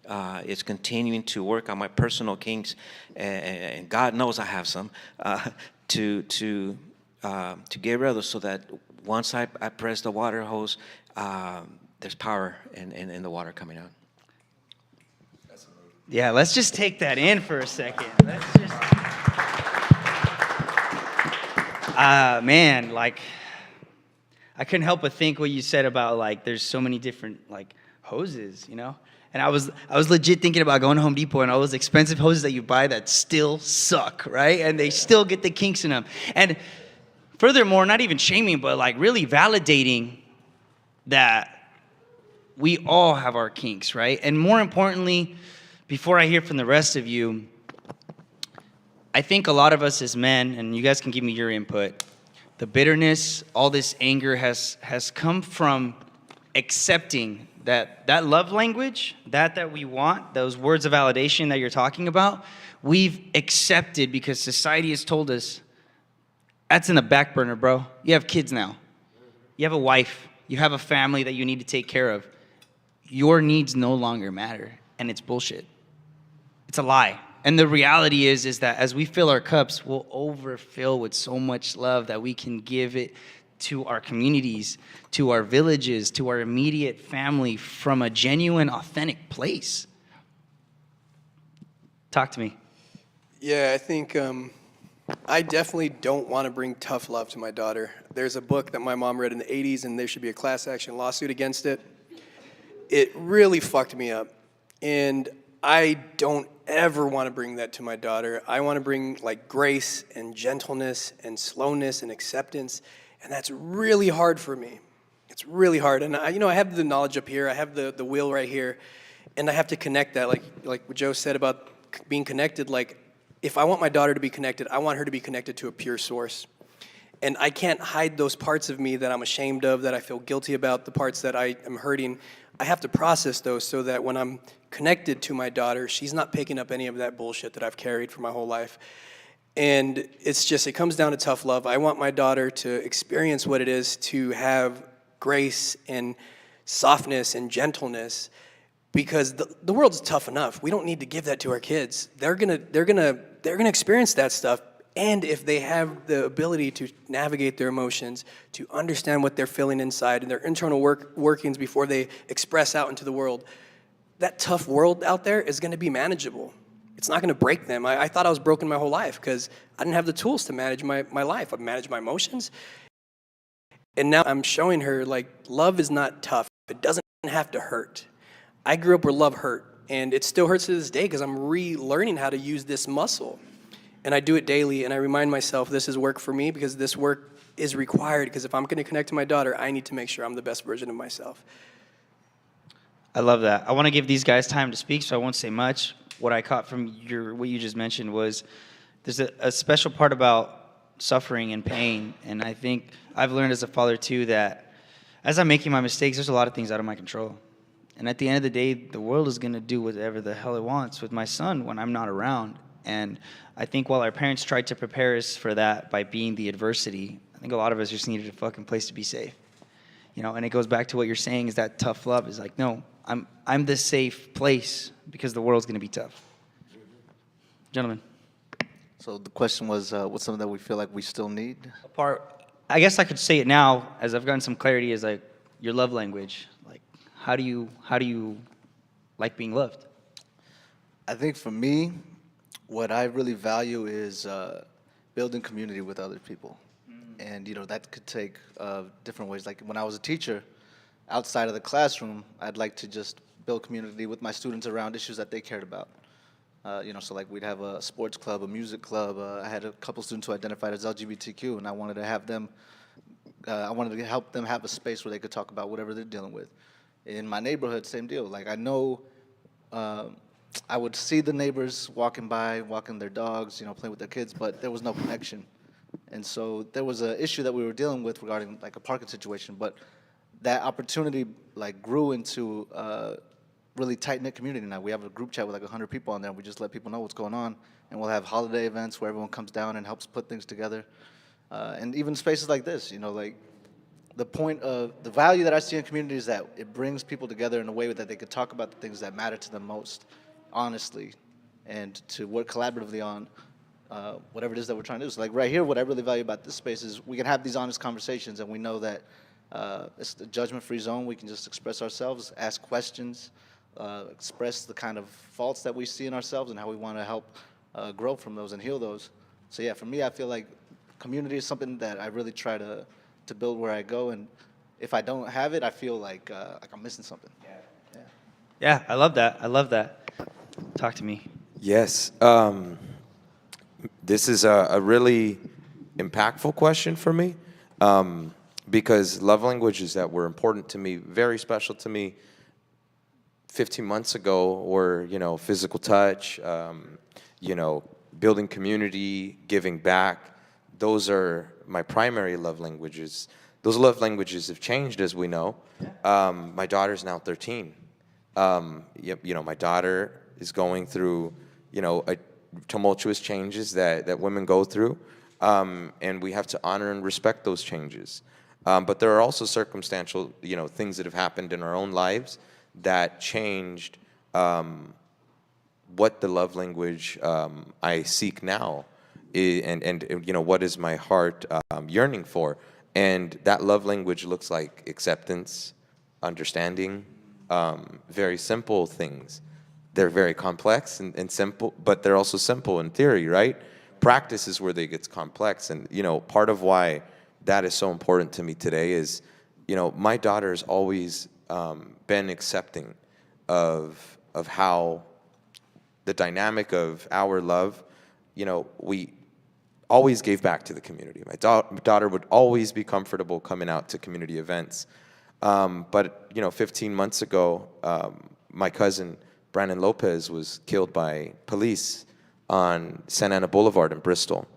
It's continuing to work on my personal kinks, and God knows I have some, to get rid of those, so that once I press the water hose, there's power in the water coming out. Yeah, let's just take that in for a second. Let's just. Man, like, I couldn't help but think what you said about, like, there's so many different, like, hoses, you know? And I was legit thinking about going to Home Depot and all those expensive hoses that you buy that still suck, right? And they still get the kinks in them. And furthermore, not even shaming, but like really validating that we all have our kinks, right? And more importantly, before I hear from the rest of you, I think a lot of us as men, and you guys can give me your input, the bitterness, all this anger has come from accepting that love language, that we want, those words of validation that you're talking about, we've accepted because society has told us, that's in the back burner, bro. You have kids now. You have a wife. You have a family that you need to take care of. Your needs no longer matter, and it's bullshit. It's a lie. And the reality is that as we fill our cups, we'll overfill with so much love that we can give it to our communities, to our villages, to our immediate family from a genuine, authentic place. Talk to me. Yeah, I think I definitely don't want to bring tough love to my daughter. There's a book that my mom read in the 80s, and there should be a class action lawsuit against it. It really fucked me up. And I don't ever want to bring that to my daughter. I want to bring like grace and gentleness and slowness and acceptance. And that's really hard for me. It's really hard. And I have the knowledge up here. I have the wheel right here. And I have to connect that, like what Joe said about being connected. Like, if I want my daughter to be connected, I want her to be connected to a pure source. And I can't hide those parts of me that I'm ashamed of, that I feel guilty about, the parts that I am hurting. I have to process those so that when I'm connected to my daughter, she's not picking up any of that bullshit that I've carried for my whole life. And it comes down to tough love. I want my daughter to experience what it is to have grace and softness and gentleness, because the world's tough enough. We don't need to give that to our kids. They're gonna experience that stuff. And if they have the ability to navigate their emotions, to understand what they're feeling inside and their internal workings before they express out into the world, that tough world out there is gonna be manageable. It's not gonna break them. I thought I was broken my whole life because I didn't have the tools to manage my life. I managed my emotions. And now I'm showing her, like, love is not tough. It doesn't have to hurt. I grew up where love hurt, and it still hurts to this day because I'm relearning how to use this muscle. And I do it daily, and I remind myself this is work for me because this work is required, because if I'm gonna connect to my daughter, I need to make sure I'm the best version of myself. I love that. I want to give these guys time to speak, so I won't say much. What I caught from what you just mentioned was there's a special part about suffering and pain, and I think I've learned as a father too that as I'm making my mistakes, there's a lot of things out of my control. And at the end of the day, the world is going to do whatever the hell it wants with my son when I'm not around. And I think while our parents tried to prepare us for that by being the adversity, I think a lot of us just needed a fucking place to be safe. And it goes back to what you're saying, is that tough love is like, no, I'm the safe place because the world's going to be tough. Gentlemen. So the question was, what's something that we feel like we still need? I guess I could say it now, as I've gotten some clarity, is like your love language. Like, how do you like being loved? I think for me, what I really value is building community with other people. And, that could take different ways. Like when I was a teacher, outside of the classroom, I'd like to just build community with my students around issues that they cared about. So like we'd have a sports club, a music club. I had a couple students who identified as LGBTQ, and I wanted to have them, I wanted to help them have a space where they could talk about whatever they're dealing with. In my neighborhood, same deal. Like I know, I would see the neighbors walking by, walking their dogs, playing with their kids, but there was no connection. And so there was an issue that we were dealing with regarding like a parking situation, but that opportunity like grew into really tight-knit community now. We have a group chat with like 100 people on there. We just let people know what's going on, and we'll have holiday events where everyone comes down and helps put things together. And even spaces like this, like the point of the value that I see in community is that it brings people together in a way that they could talk about the things that matter to them most, honestly, and to work collaboratively on whatever it is that we're trying to do. So like right here, what I really value about this space is we can have these honest conversations, and we know that it's the judgment-free zone. We can just express ourselves, ask questions, express the kind of faults that we see in ourselves and how we want to help grow from those and heal those. So yeah, for me, I feel like community is something that I really try to build where I go, and if I don't have it, I feel like I'm missing something. Yeah, I love that. I love that. Talk to me. Yes. This is a really impactful question for me, because love languages that were important to me, very special to me 15 months ago were, physical touch, building community, giving back. Those are my primary love languages. Those love languages have changed, as we know. My daughter's now 13. My daughter is going through, tumultuous changes that women go through, and we have to honor and respect those changes. But there are also circumstantial, things that have happened in our own lives that changed what the love language I seek now, and what is my heart yearning for. And that love language looks like acceptance, understanding, very simple things. They're very complex and simple, but they're also simple in theory, right? Practice is where they get complex. And, part of why that is so important to me today is, my daughter has always been accepting of how the dynamic of our love, we always gave back to the community. My daughter would always be comfortable coming out to community events. But 15 months ago, my cousin, Brandon Lopez, was killed by police on Santa Ana Boulevard in Bristol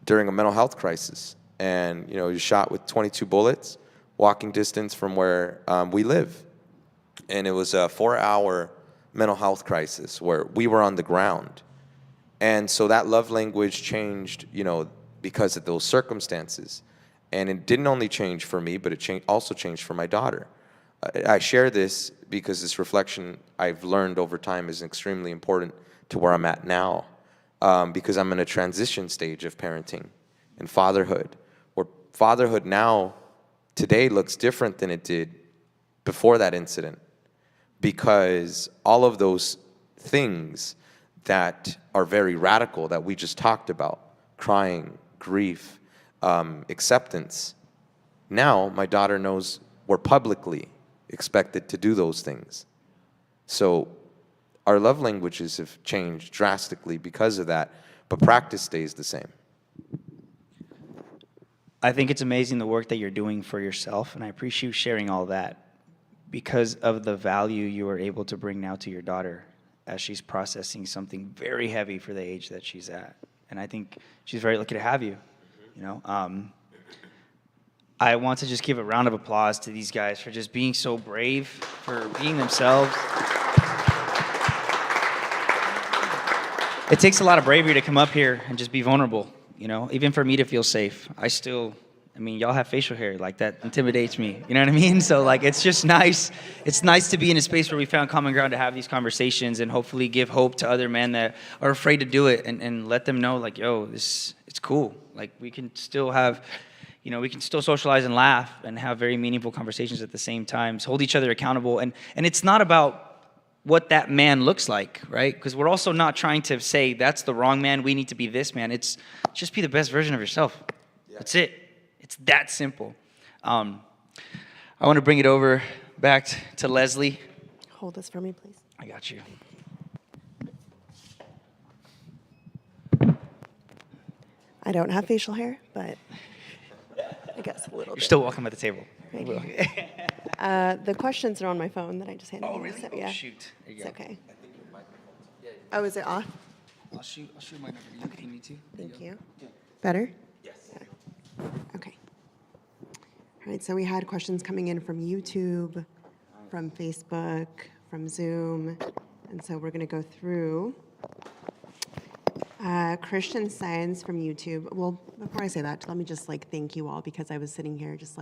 during a mental health crisis. And, he was shot with 22 bullets, walking distance from where we live. And it was a 4-hour mental health crisis where we were on the ground. And so that love language changed, because of those circumstances. And it didn't only change for me, but it also changed for my daughter. I share this because this reflection I've learned over time is extremely important to where I'm at now, because I'm in a transition stage of parenting and fatherhood, where fatherhood now, today, looks different than it did before that incident, because all of those things that are very radical that we just talked about, crying, grief, acceptance, now my daughter knows we're publicly expected to do those things. So our love languages have changed drastically because of that, but practice stays the same. I think it's amazing the work that you're doing for yourself, and I appreciate you sharing all that because of the value you are able to bring now to your daughter as she's processing something very heavy for the age that she's at. And I think she's very lucky to have you, I want to just give a round of applause to these guys for just being so brave, for being themselves. It takes a lot of bravery to come up here and just be vulnerable, even for me to feel safe. Y'all have facial hair, like that intimidates me, you know what I mean? So it's just nice. It's nice to be in a space where we found common ground to have these conversations and hopefully give hope to other men that are afraid to do it and let them know it's cool. We can still have, we can still socialize and laugh and have very meaningful conversations at the same time, hold each other accountable. And it's not about what that man looks like, right? Because we're also not trying to say that's the wrong man, we need to be this man. It's just be the best version of yourself. Yeah. That's it. It's that simple. I want to bring it over back to Leslie. Hold this for me, please. I got you. I don't have facial hair, but I guess a little You're bit. still welcome at the table. Thank you. The questions are on my phone that I just handed you. Oh, really? So, yeah. Oh, shoot. There you It's go. okay. Oh, is it off? I'll shoot my number to you if you need to. Thank you. Better? Yes. Okay. All right, so we had questions coming in from YouTube, from Facebook, from Zoom, and so we're going to go through. Christian Science from YouTube. Well, before I say that, let me just thank you all, because I was sitting here just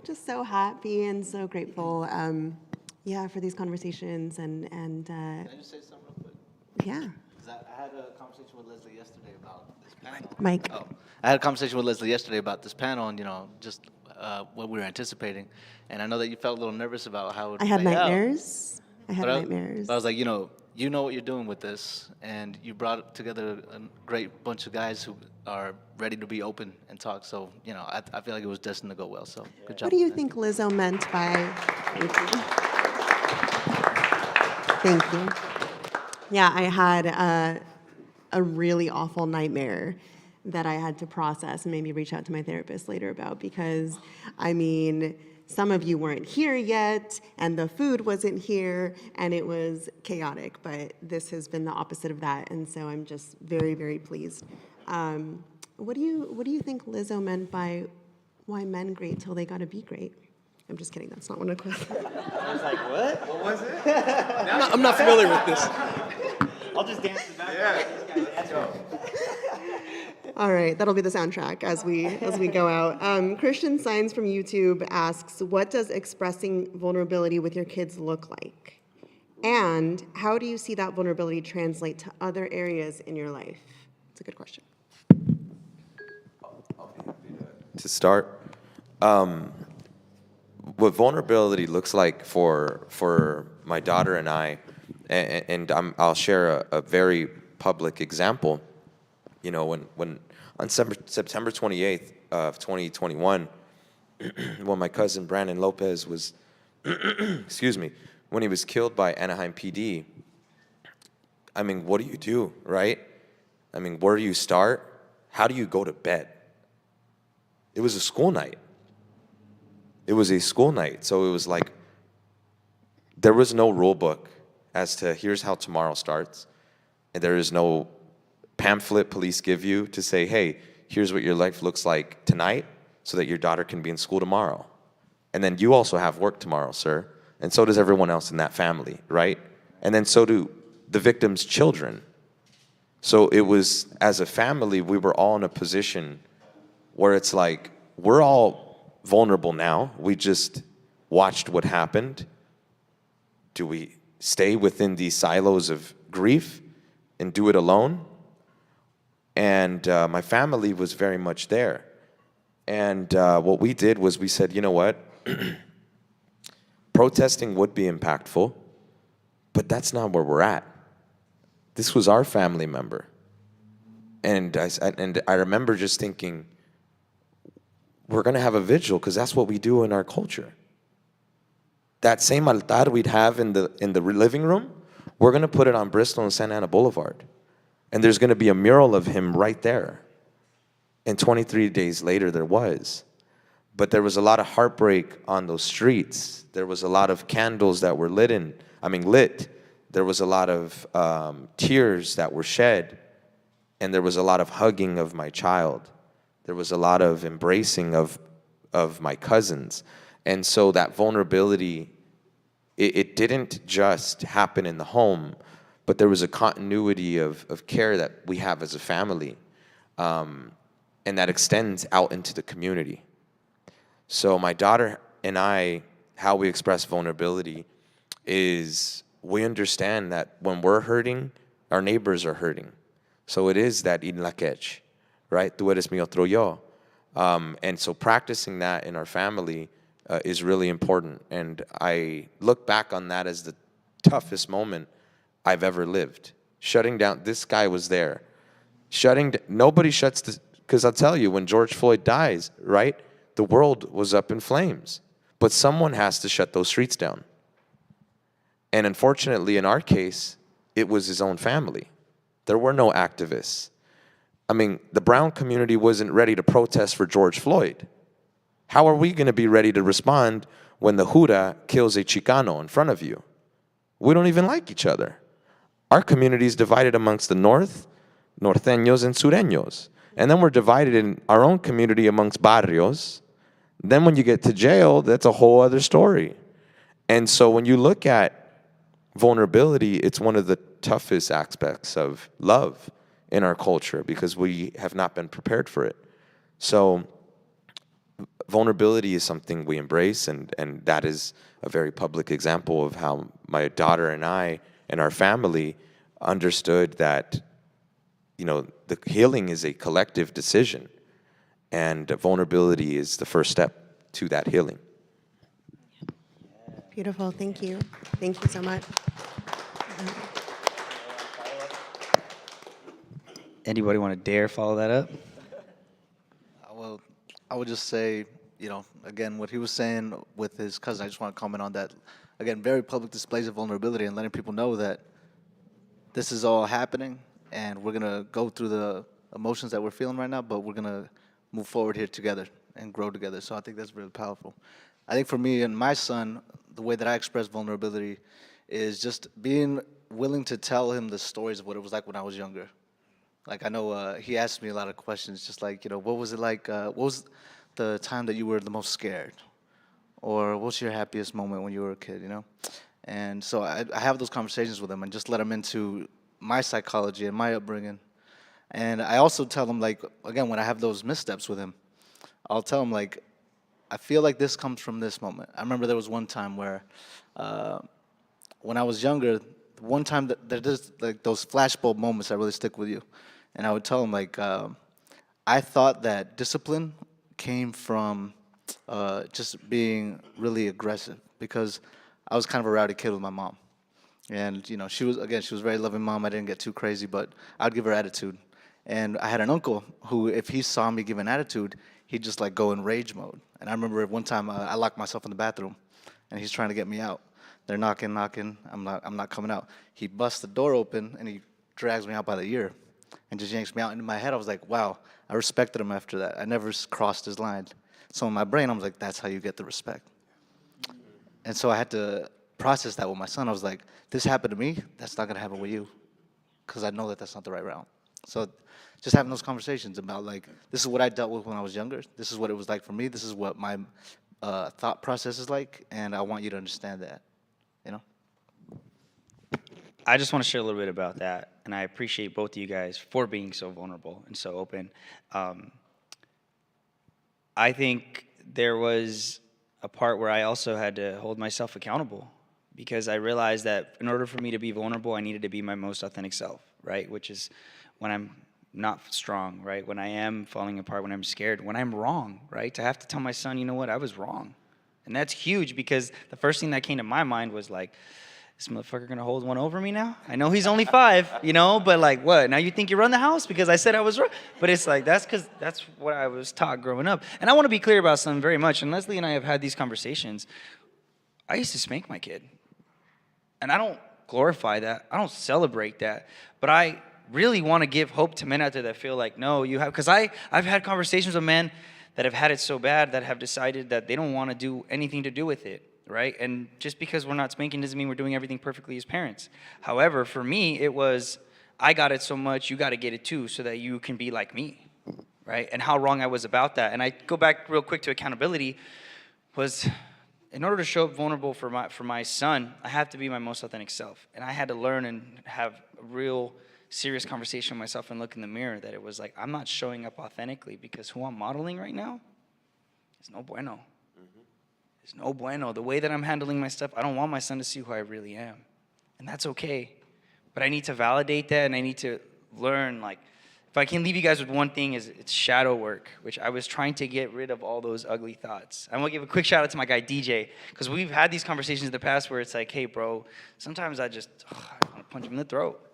just so happy and so grateful, yeah, for these conversations and Can I just say something real quick? yeah. 'Cause I had a conversation with Leslie yesterday about this panel. Mike. Oh, I had a conversation with Leslie yesterday about this panel and, just what we were anticipating. And I know that you felt a little nervous about how it would I had play out. nightmares. I had But nightmares. but I was like, you know what you're doing with this, and you brought together a great bunch of guys who are ready to be open and talk. So, I feel like it was destined to go well. So, good job. What do you think Lizzo meant by? Thank you. Thank you. Yeah, I had a really awful nightmare that I had to process and maybe reach out to my therapist later about because, I mean, some of you weren't here yet, and the food wasn't here, and it was chaotic. But this has been the opposite of that, and so I'm just very, very pleased. What do you think Lizzo meant by why men great till they gotta be great? I'm just kidding. That's not one of the questions. I was like, what? What was it? I'm not familiar with this. I'll just dance in the background. Yeah. All right, that'll be the soundtrack as we go out. Christian Signs from YouTube asks, what does expressing vulnerability with your kids look like? And how do you see that vulnerability translate to other areas in your life? It's a good question. To start, what vulnerability looks like for my daughter and I, and I'll share a very public example. When on September 28th of 2021, when my cousin Brandon Lopez was, excuse me, when he was killed by Anaheim PD, I mean, what do, right? I mean, where do you start? How do you go to bed? It was a school night. It was a school night, so it was like, there was no rule book as to here's how tomorrow starts, and there is no pamphlet police give you to say, hey, here's what your life looks like tonight so that your daughter can be in school tomorrow. And then you also have work tomorrow, sir, and so does everyone else in that family, right? And then so do the victim's children. So it was, as a family, we were all in a position where it's like, we're all vulnerable now. We just watched what happened. Do we stay within these silos of grief and do it alone? And my family was very much there. And what we did was we said, you know what? Protesting would be impactful, but that's not where we're at. This was our family member. And I remember just thinking, we're going to have a vigil because that's what we do in our culture. That same altar we'd have in the living room, we're going to put it on Bristol and Santa Ana Boulevard. And there's going to be a mural of him right there. And 23 days later, there was. But there was a lot of heartbreak on those streets. There was a lot of candles that were lit. There was a lot of tears that were shed. And there was a lot of hugging of my child. There was a lot of embracing of my cousins. And so that vulnerability, it didn't just happen in the home, but there was a continuity of care that we have as a family, and that extends out into the community. So my daughter and I, how we express vulnerability is we understand that when we're hurting, our neighbors are hurting. So it is that in la quech, right? Tú eres mi otro yo. And so practicing that in our family is really important. And I look back on that as the toughest moment I've ever lived. Shutting down, this guy was there. Nobody shuts the, because I'll tell you, when George Floyd dies, right, the world was up in flames. But someone has to shut those streets down. And unfortunately, in our case, it was his own family. There were no activists. I mean, the brown community wasn't ready to protest for George Floyd. How are we going to be ready to respond when the Jura kills a Chicano in front of you? We don't even like each other. Our community is divided amongst the north, norteños, and sureños. And then we're divided in our own community amongst barrios. Then when you get to jail, that's a whole other story. And so when you look at vulnerability, it's one of the toughest aspects of love in our culture because we have not been prepared for it. So vulnerability is something we embrace, and that is a very public example of how my daughter and I and our family understood that, the healing is a collective decision, and vulnerability is the first step to that healing. Beautiful. Thank you. Thank you so much. Anybody want to dare follow that up? Well, I would just say, again, what he was saying with his cousin, I just want to comment on that. Again, very public displays of vulnerability and letting people know that this is all happening and we're going to go through the emotions that we're feeling right now, but we're going to move forward here together and grow together. So I think that's really powerful. I think for me and my son, the way that I express vulnerability is just being willing to tell him the stories of what it was like when I was younger. Like, I know he asked me a lot of questions, just like, what was it like, what was the time that you were the most scared? Or what's your happiest moment when you were a kid, And so I have those conversations with him and just let him into my psychology and my upbringing. And I also tell him, like, again, when I have those missteps with him, I'll tell him, like, I feel like this comes from this moment. I remember there was one time where when I was younger, one time that there's like those flashbulb moments that really stick with you. And I would tell him, like, I thought that discipline came from just being really aggressive because I was kind of a rowdy kid with my mom. And, she was a very loving mom. I didn't get too crazy, but I'd give her attitude. And I had an uncle who, if he saw me give an attitude, he'd just like go in rage mode. And I remember one time I locked myself in the bathroom and he's trying to get me out. They're knocking. I'm not coming out. He busts the door open and he drags me out by the ear and just yanks me out. And in my head, I was like, wow, I respected him after that. I never crossed his line. So in my brain, I was like, that's how you get the respect. And so I had to process that with my son. I was like, this happened to me. That's not going to happen with you because I know that that's not the right route. So just having those conversations about, like, this is what I dealt with when I was younger. This is what it was like for me. This is what my thought process is like, and I want you to understand that, I just want to share a little bit about that, and I appreciate both of you guys for being so vulnerable and so open. I think there was a part where I also had to hold myself accountable because I realized that in order for me to be vulnerable, I needed to be my most authentic self, right? Which is when I'm not strong, right? When I am falling apart, when I'm scared, when I'm wrong, right? To have to tell my son, you know what, I was wrong. And that's huge because the first thing that came to my mind was like, this motherfucker gonna hold one over me now? I know he's only 5, but like what? Now you think you run the house because I said I was wrong? But it's like, that's because that's what I was taught growing up. And I want to be clear about something very much, and Leslie and I have had these conversations. I used to spank my kid. And I don't glorify that. I don't celebrate that. But I really want to give hope to men out there that feel like, no, you have, because I've had conversations with men that have had it so bad that have decided that they don't want to do anything to do with it. Right? And just because we're not spanking doesn't mean we're doing everything perfectly as parents. However, for me, it was, I got it so much, you got to get it too, so that you can be like me, right? And how wrong I was about that. And I go back real quick to accountability was, in order to show up vulnerable for my son, I have to be my most authentic self. And I had to learn and have a real serious conversation with myself and look in the mirror that it was like, I'm not showing up authentically because who I'm modeling right now is no bueno. It's no bueno. The way that I'm handling my stuff, I don't want my son to see who I really am. And that's okay. But I need to validate that, and I need to learn, like, if I can leave you guys with one thing, is it's shadow work, which I was trying to get rid of all those ugly thoughts. I'm going to give a quick shout out to my guy, DJ, because we've had these conversations in the past where it's like, hey, bro, sometimes I want to punch him in the throat.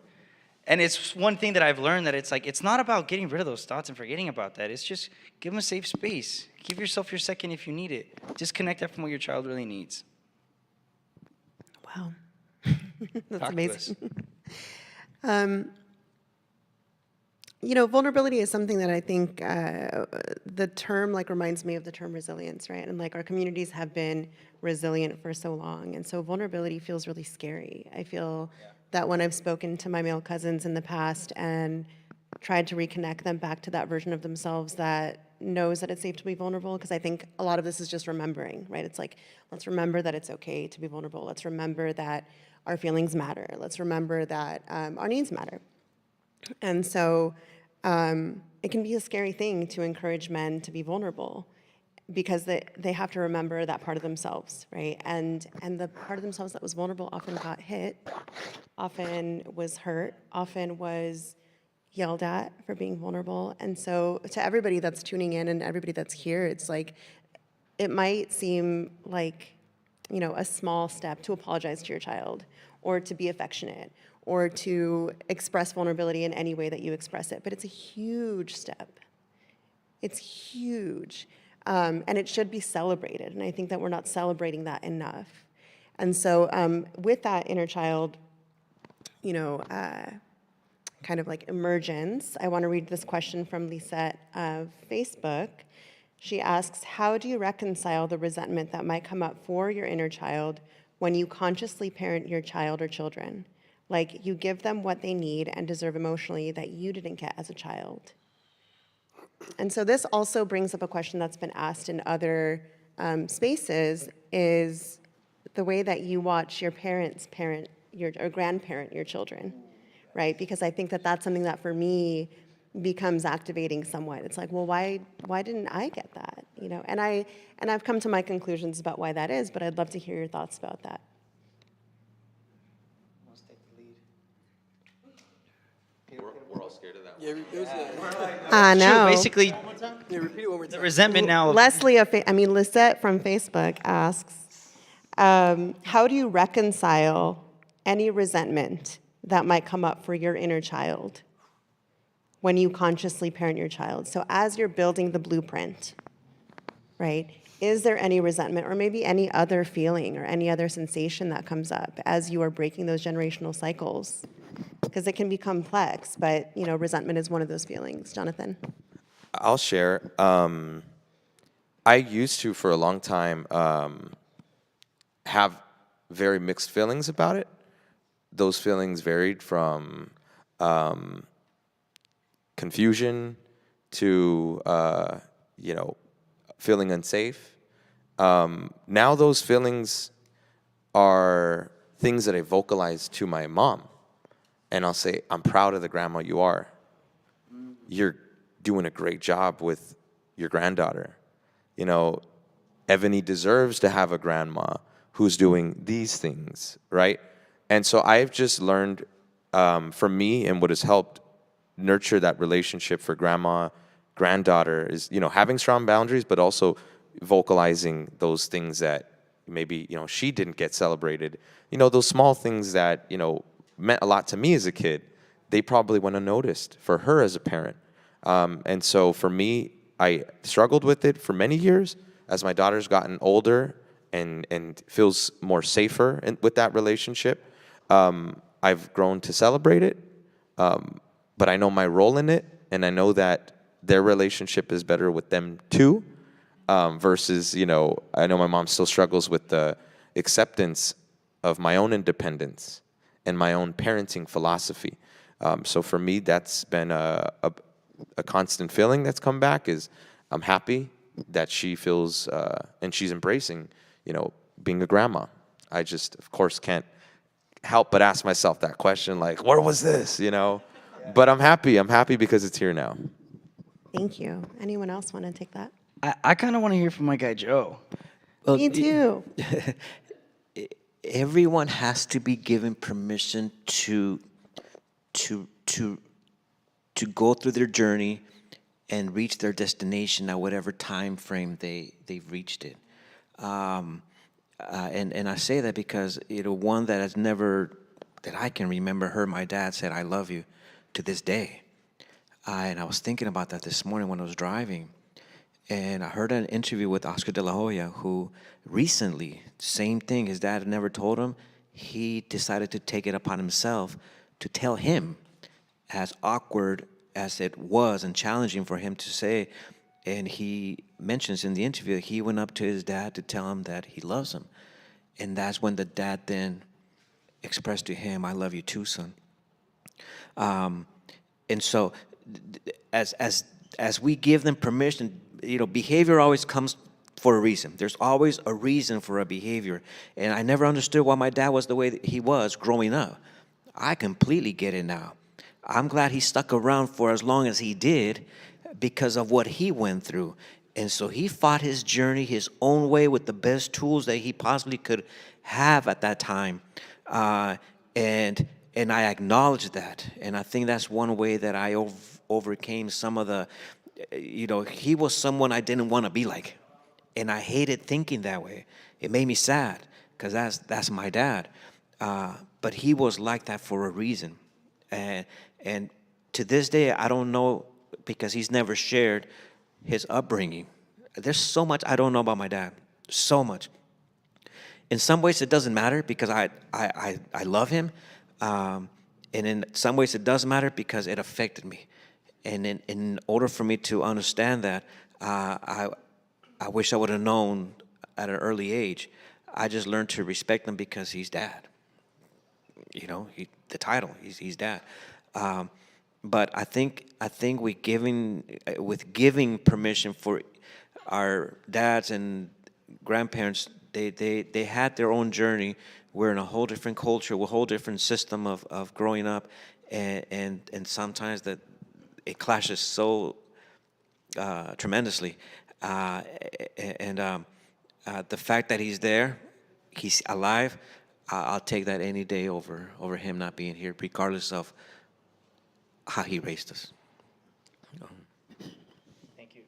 And it's one thing that I've learned that it's like, it's not about getting rid of those thoughts and forgetting about that. It's just give them a safe space. Give yourself your second if you need it. Disconnect that from what your child really needs. Wow. That's Talk amazing. Vulnerability is something that I think the term reminds me of the term resilience, right? And our communities have been resilient for so long. And so vulnerability feels really scary. I feel that when I've spoken to my male cousins in the past and tried to reconnect them back to that version of themselves that knows that it's safe to be vulnerable, because I think a lot of this is just remembering, right? It's like, let's remember that it's okay to be vulnerable. Let's remember that our feelings matter. Let's remember that our needs matter. And so it can be a scary thing to encourage men to be vulnerable. because they have to remember that part of themselves, right? And the part of themselves that was vulnerable often got hit, often was hurt, often was yelled at for being vulnerable. And so to everybody that's tuning in and everybody that's here, it's like, it might seem like, you know, a small step to apologize to your child, or to be affectionate, or to express vulnerability in any way that you express it, but it's a huge step. It's huge. And it should be celebrated. And I think that we're not celebrating that enough. And so with that inner child, you know, kind of like emergence, I want to read this question from Lisette of Facebook. She asks, how do you reconcile the resentment that might come up for your inner child when you consciously parent your child or children? Like, you give them what they need and deserve emotionally that you didn't get as a child. And so this also brings up a question that's been asked in other spaces, is the way that you watch your parents parent your, or grandparent your children, right? Because I think that that's something that for me becomes activating somewhat. It's like, well, why didn't I get that? You know, and I've come to my conclusions about why that is, but I'd love to hear your thoughts about that. We're all scared of that. Yeah, it was I know. Basically, yeah, repeat it one more the time. resentment now. Leslie, Lisette from Facebook asks, how do you reconcile any resentment that might come up for your inner child when you consciously parent your child? So as you're building the blueprint, right, is there any resentment or maybe any other feeling or any other sensation that comes up as you are breaking those generational cycles? Because it can be complex, but, you know, resentment is one of those feelings. Jonathan? I'll share. I used to, for a long time, have very mixed feelings about it. Those feelings varied from confusion to, feeling unsafe. Now those feelings are things that I vocalize to my mom. And I'll say, I'm proud of the grandma you are. You're doing a great job with your granddaughter. You know, Ebony deserves to have a grandma who's doing these things, right? And so I've just learned from me, and what has helped nurture that relationship for grandma, granddaughter is, you know, having strong boundaries, but also vocalizing those things that maybe, you know, she didn't get celebrated. You know, those small things that, you know, meant a lot to me as a kid, they probably went unnoticed for her as a parent. And so for me, I struggled with it for many years. As my daughter's gotten older and feels more safer with that relationship, I've grown to celebrate it. But I know my role in it, and I know that their relationship is better with them too, versus, you know, I know my mom still struggles with the acceptance of my own independence and my own parenting philosophy. So for me, that's been a constant feeling that's come back, is I'm happy that she feels, and she's embracing, you know, being a grandma. I just, of course, can't help but ask myself that question, like, where was this, you know? But I'm happy because it's here now. Thank you. Anyone else want to take that? I kind of want to hear from my guy Joe. Me too. Everyone has to be given permission to go through their journey and reach their destination at whatever time frame they've reached it. And I say that because, you know, one that has never, that I can remember, heard my dad said, "I love you," to this day. And I was thinking about that this morning when I was driving. And I heard an interview with Oscar de la Hoya, who recently, same thing, his dad had never told him. He decided to take it upon himself to tell him, as awkward as it was and challenging for him to say. And he mentions in the interview that he went up to his dad to tell him that he loves him. And that's when the dad then expressed to him, "I love you too, son." And so as we give them permission, you know, behavior always comes for a reason. There's always a reason for a behavior. And I never understood why my dad was the way that he was growing up. I completely get it now. I'm glad he stuck around for as long as he did because of what he went through. And so he fought his journey his own way with the best tools that he possibly could have at that time. And I acknowledge that. And I think that's one way that I overcame some of the, he was someone I didn't want to be like. And I hated thinking that way. It made me sad because that's my dad. But he was like that for a reason. And to this day, I don't know, because he's never shared his upbringing. There's so much I don't know about my dad. So much. In some ways, it doesn't matter because I love him. And in some ways, it does matter because it affected me. And in order for me to understand that, I wish I would have known at an early age. I just learned to respect him because he's dad. The title, he's dad. But I think with giving permission for our dads and grandparents, they had their own journey. We're in a whole different culture, a whole different system of growing up, and sometimes that it clashes so tremendously. The fact that he's there, he's alive, I'll take that any day over him not being here, regardless of how he raised us. Thank you.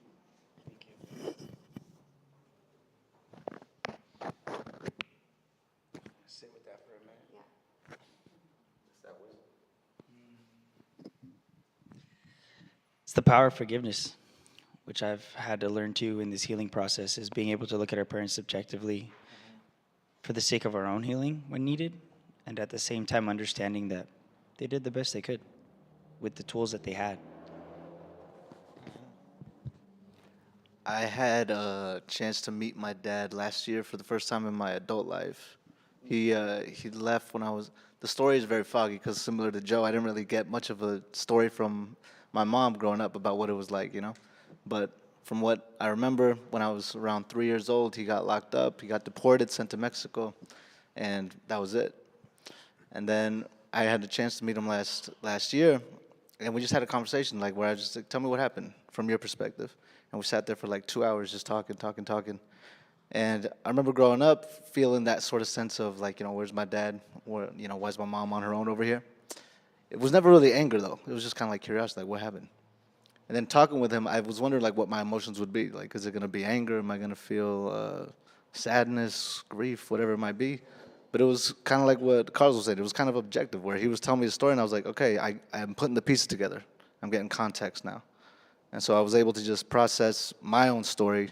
Sit with that for a minute. It's the power of forgiveness, which I've had to learn too in this healing process, is being able to look at our parents subjectively for the sake of our own healing when needed, and at the same time understanding that they did the best they could with the tools that they had. I had a chance to meet my dad last year for the first time in my adult life. He left when I was. The story is very foggy because, similar to Joe, I didn't really get much of a story from my mom growing up about what it was like, But from what I remember, when I was around 3 years old, he got locked up. He got deported, sent to Mexico, and that was it. And then I had the chance to meet him last year, and we just had a conversation, where I was just like, tell me what happened from your perspective. And we sat there for 2 hours just talking. And I remember growing up feeling that sort of sense of where's my dad? Why's my mom on her own over here? It was never really anger though. It was just kind of curiosity, what happened? And then talking with him, I was wondering what my emotions would be. Is it going to be anger? Am I going to feel sadness, grief, whatever it might be? But it was kind of like what Carlos was saying. It was kind of objective, where he was telling me the story, and I was like, okay, I'm putting the pieces together. I'm getting context now. And so I was able to just process my own story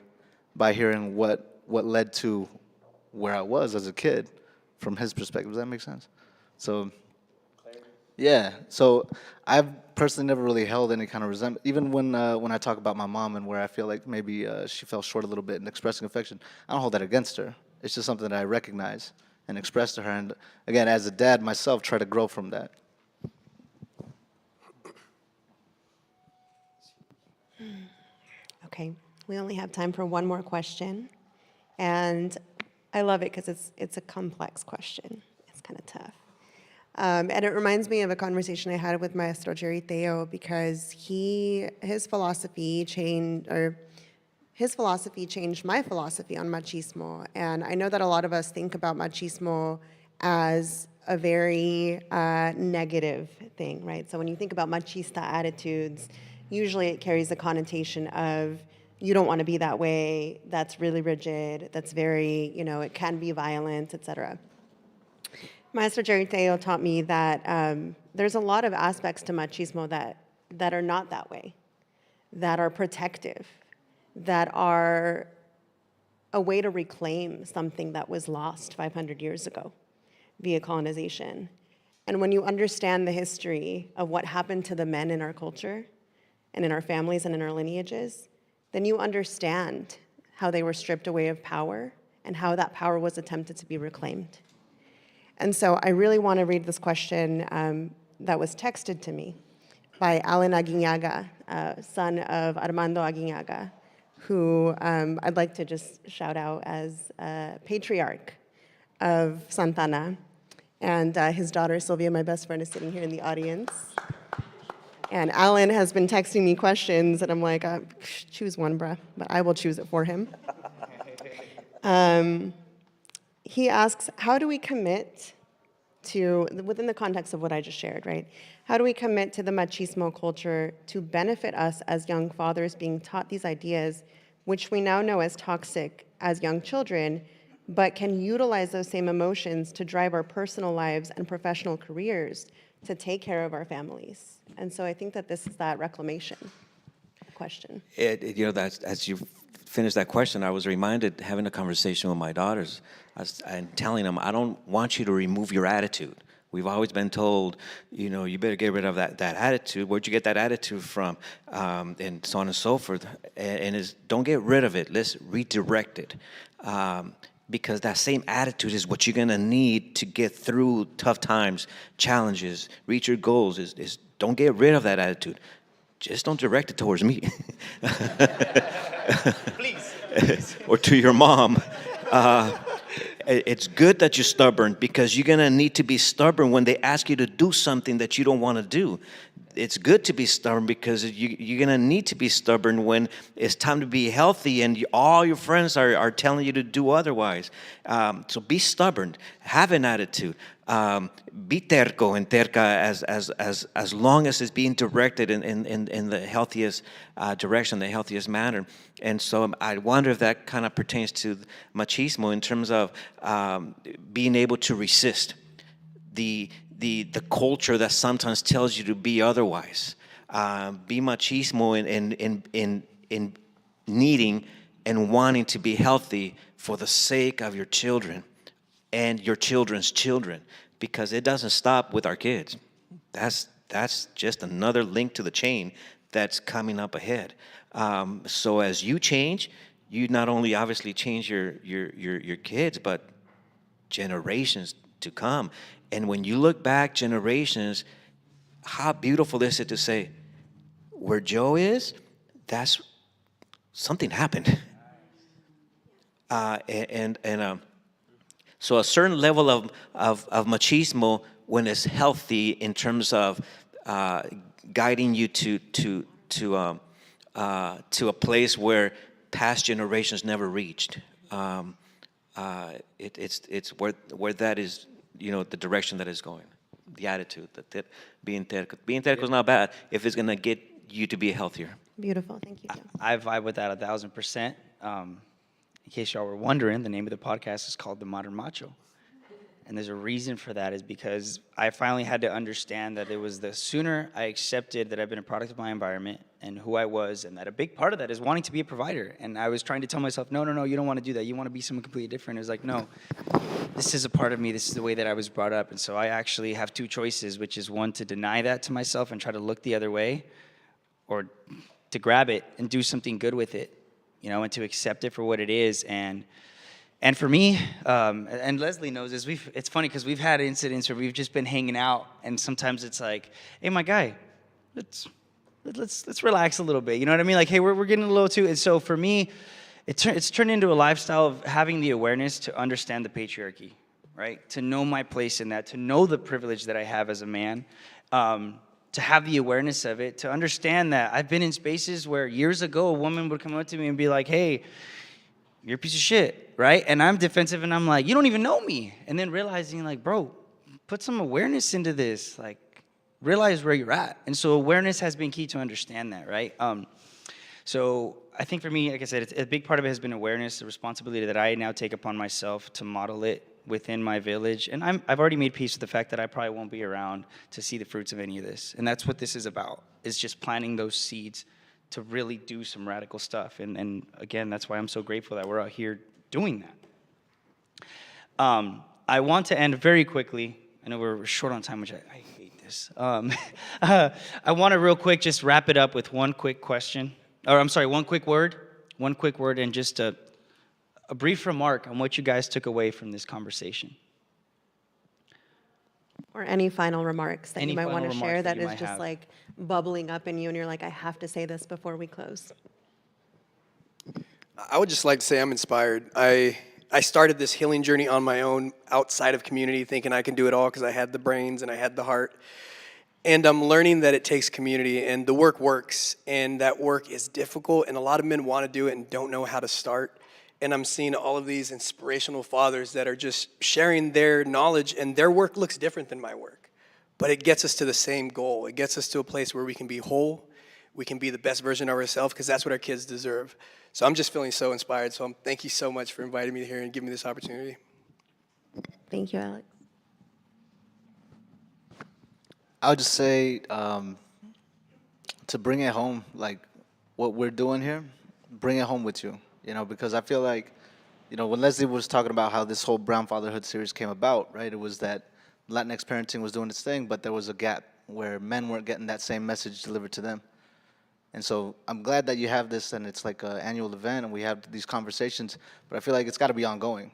by hearing what led to where I was as a kid from his perspective. Does that make sense? So, yeah. So I've personally never really held any kind of resentment. Even when I talk about my mom and where I feel like maybe she fell short a little bit in expressing affection, I don't hold that against her. It's just something that I recognize and express to her. And again, as a dad myself, try to grow from that. Okay, we only have time for one more question. And I love it because it's a complex question. It's kind of tough. And it reminds me of a conversation I had with Maestro Jerry Theo, because his philosophy changed my philosophy on machismo. And I know that a lot of us think about machismo as a very negative thing, right? So when you think about machista attitudes, usually it carries the connotation of, you don't want to be that way, that's really rigid, that's very, it can be violent, etc. Maestro Jerry Theo taught me that there's a lot of aspects to machismo that are not that way, that are protective, that are a way to reclaim something that was lost 500 years ago via colonization. And when you understand the history of what happened to the men in our culture and in our families and in our lineages, then you understand how they were stripped away of power and how that power was attempted to be reclaimed. And so I really want to read this question that was texted to me by Alan Aguinaga, son of Armando Aguinaga, who I'd like to just shout out as patriarch of Santana. And his daughter, Sylvia, my best friend, is sitting here in the audience. And Alan has been texting me questions, and I'm like, choose one, bruh, but I will choose it for him. He asks, how do we commit to, within the context of what I just shared, right? How do we commit to the machismo culture to benefit us as young fathers being taught these ideas, which we now know as toxic as young children, but can utilize those same emotions to drive our personal lives and professional careers to take care of our families? And so I think that this is that reclamation question. That's, as you finished that question, I was reminded having a conversation with my daughters and telling them, I don't want you to remove your attitude. We've always been told, you better get rid of that attitude. Where'd you get that attitude from? And so on and so forth. And don't get rid of it. Let's redirect it. Because that same attitude is what you're going to need to get through tough times, challenges, reach your goals. Is don't get rid of that attitude. Just don't direct it towards me. Please. Or to your mom. It's good that you're stubborn, because you're going to need to be stubborn when they ask you to do something that you don't want to do. It's good to be stubborn, because you're going to need to be stubborn when it's time to be healthy and all your friends are telling you to do otherwise. So be stubborn. Have an attitude. Be terco and terca as long as it's being directed in the healthiest direction, the healthiest manner. And so I wonder if that kind of pertains to machismo in terms of being able to resist the culture that sometimes tells you to be otherwise. Be machismo in needing and wanting to be healthy for the sake of your children and your children's children, because it doesn't stop with our kids. That's just another link to the chain that's coming up ahead. So as you change, you not only obviously change your kids, but generations to come. And when you look back generations, how beautiful is it to say, where Joe is, that's something happened. So a certain level of machismo, when it's healthy in terms of guiding you to a place where past generations never reached. It's where that is, the direction that is going, the attitude, being terco. Being terco is not bad if it's gonna get you to be healthier. Beautiful, thank you, Joe. I vibe with that 1,000%. In case y'all were wondering, the name of the podcast is called The Modern Macho. And there's a reason for that, is because I finally had to understand that it was the sooner I accepted that I've been a product of my environment and who I was, and that a big part of that is wanting to be a provider. And I was trying to tell myself, no, you don't want to do that. You want to be someone completely different. It was like, no, this is a part of me. This is the way that I was brought up. And so I actually have two choices, which is one, to deny that to myself and try to look the other way, or to grab it and do something good with it, and to accept it for what it is. And for me, and Leslie knows this, it's funny because we've had incidents where we've just been hanging out, and sometimes it's like, hey, my guy, let's relax a little bit. You know what I mean? Like, hey, we're getting a little too. And so for me, it's turned into a lifestyle of having the awareness to understand the patriarchy, right? To know my place in that, to know the privilege that I have as a man, to have the awareness of it, to understand that I've been in spaces where years ago a woman would come up to me and be like, hey, you're a piece of shit, right? And I'm defensive, and I'm like, you don't even know me. And then realizing, like, bro, put some awareness into this. Like, realize where you're at. And so awareness has been key to understand that, right? So I think for me, like I said, a big part of it has been awareness, the responsibility that I now take upon myself to model it within my village. And I've already made peace with the fact that I probably won't be around to see the fruits of any of this. And that's what this is about, is just planting those seeds to really do some radical stuff. And again, that's why I'm so grateful that we're out here doing that. I want to end very quickly. I know we're short on time, which I hate this. I want to real quick just wrap it up with one quick question. Or I'm sorry, one quick word, and just a brief remark on what you guys took away from this conversation. Or any final remarks that you might want to share that is just have. like bubbling up in you, and you're like, I have to say this before we close. I would just like to say I'm inspired. I started this healing journey on my own outside of community, thinking I can do it all because I had the brains and I had the heart. And I'm learning that it takes community, and the work works, and that work is difficult, and a lot of men want to do it and don't know how to start. And I'm seeing all of these inspirational fathers that are just sharing their knowledge, and their work looks different than my work. But it gets us to the same goal. It gets us to a place where we can be whole, we can be the best version of ourselves, because that's what our kids deserve. So I'm just feeling so inspired. So thank you so much for inviting me here and giving me this opportunity. Thank you, Alex. I would just say to bring it home, like what we're doing here, bring it home with you, because I feel like, when Leslie was talking about how this whole Brown Fatherhood series came about, right, it was that Latinx Parenting was doing its thing, but there was a gap where men weren't getting that same message delivered to them. And so I'm glad that you have this, and it's like an annual event, and we have these conversations, but I feel like it's got to be ongoing.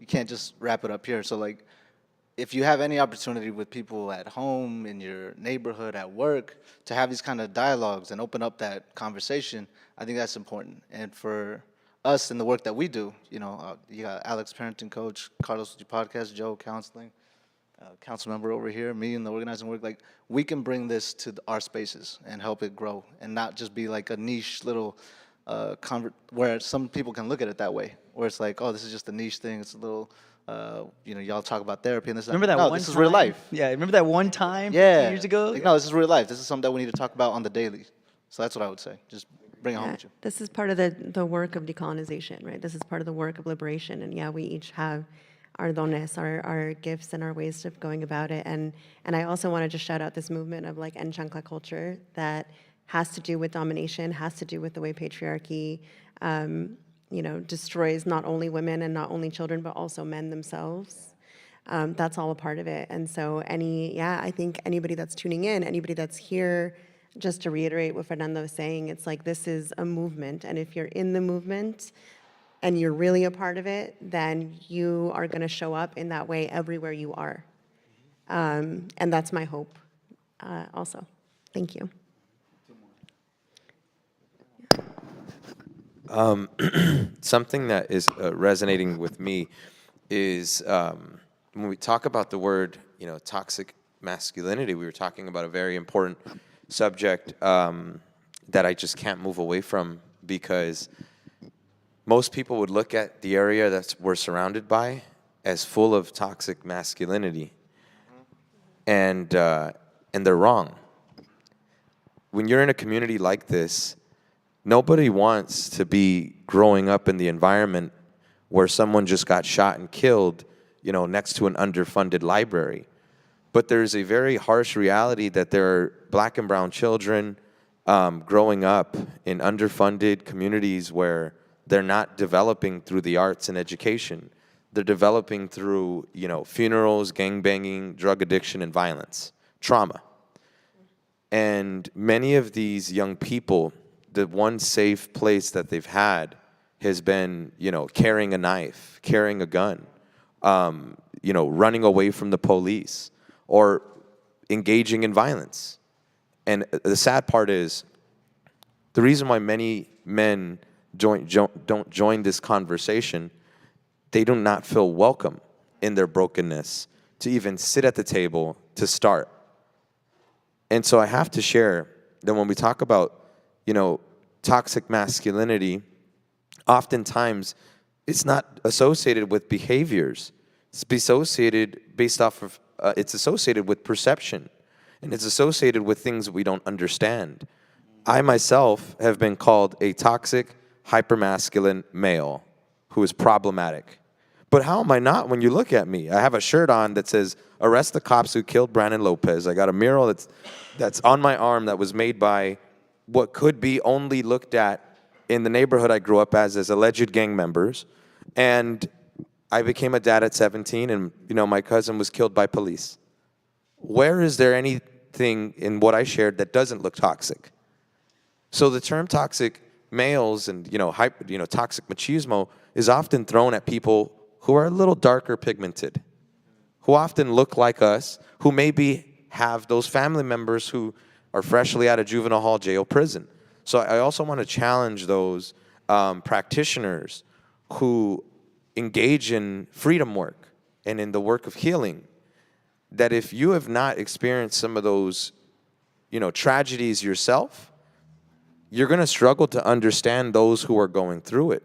You can't just wrap it up here. So, like, if you have any opportunity with people at home, in your neighborhood, at work, to have these kind of dialogues and open up that conversation, I think that's important. And for us in the work that we do, you got Alex, parenting coach, Carlos, with your podcast, Joe, counseling, council member over here, me in the organizing work, like, we can bring this to our spaces and help it grow and not just be like a niche little where some people can look at it that way, where it's like, oh, this is just a niche thing, it's a little, y'all talk about therapy and this. Remember that no, one this time? is real life. Yeah, remember that one time Yeah. 2 years ago? Like, no, this is real life. This is something that we need to talk about on the daily. So that's what I would say. Just bring it home with you. This is part of the work of decolonization, right? This is part of the work of liberation. And yeah, we each have our dones, our gifts, and our ways of going about it. And I also want to just shout out this movement of like en chancla culture that has to do with domination, has to do with the way patriarchy destroys not only women and not only children, but also men themselves. That's all a part of it. And so I think anybody that's tuning in, anybody that's here, just to reiterate what Fernando was saying, it's like this is a movement. And if you're in the movement and you're really a part of it, then you are going to show up in that way everywhere you are. And that's my hope also. Thank you. Something that is resonating with me is when we talk about the word, toxic masculinity, we were talking about a very important subject that I just can't move away from, because most people would look at the area that we're surrounded by as full of toxic masculinity, and they're wrong. When you're in a community like this, nobody wants to be growing up in the environment where someone just got shot and killed, next to an underfunded library. But there's a very harsh reality that there are black and brown children growing up in underfunded communities where they're not developing through the arts and education. They're developing through, funerals, gangbanging, drug addiction, and violence, trauma. And many of these young people, the one safe place that they've had has been, carrying a knife, carrying a gun, running away from the police, or engaging in violence. And the sad part is, the reason why many men don't join this conversation, they do not feel welcome in their brokenness to even sit at the table to start. And so I have to share that when we talk about, toxic masculinity, oftentimes it's not associated with behaviors. It's associated with perception, and it's associated with things we don't understand. I myself have been called a toxic, hypermasculine male who is problematic. But how am I not when you look at me? I have a shirt on that says, "Arrest the cops who killed Brandon Lopez." I got a mural that's on my arm that was made by what could be only looked at in the neighborhood I grew up as alleged gang members. And I became a dad at 17, and my cousin was killed by police. Where is there anything in what I shared that doesn't look toxic? So the term toxic males and toxic machismo is often thrown at people who are a little darker pigmented, who often look like us, who maybe have those family members who are freshly out of juvenile hall, jail, prison. So I also want to challenge those practitioners who engage in freedom work and in the work of healing, that if you have not experienced some of those tragedies yourself, you're going to struggle to understand those who are going through it.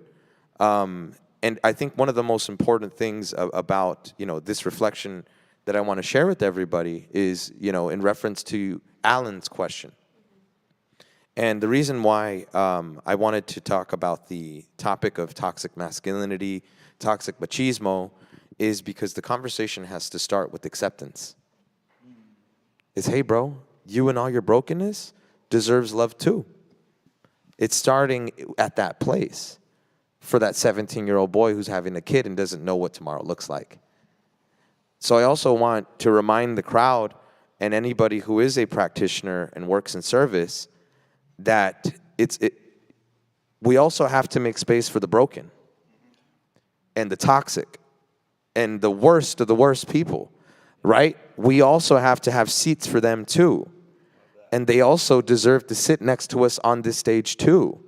And I think one of the most important things about, this reflection that I want to share with everybody is, in reference to Alan's question. And the reason why I wanted to talk about the topic of toxic masculinity, toxic machismo, is because the conversation has to start with acceptance. It's, hey, bro, you and all your brokenness deserves love too. It's starting at that place for that 17-year-old boy who's having a kid and doesn't know what tomorrow looks like. So I also want to remind the crowd and anybody who is a practitioner and works in service that we also have to make space for the broken and the toxic and the worst of the worst people, right? We also have to have seats for them too. And they also deserve to sit next to us on this stage too.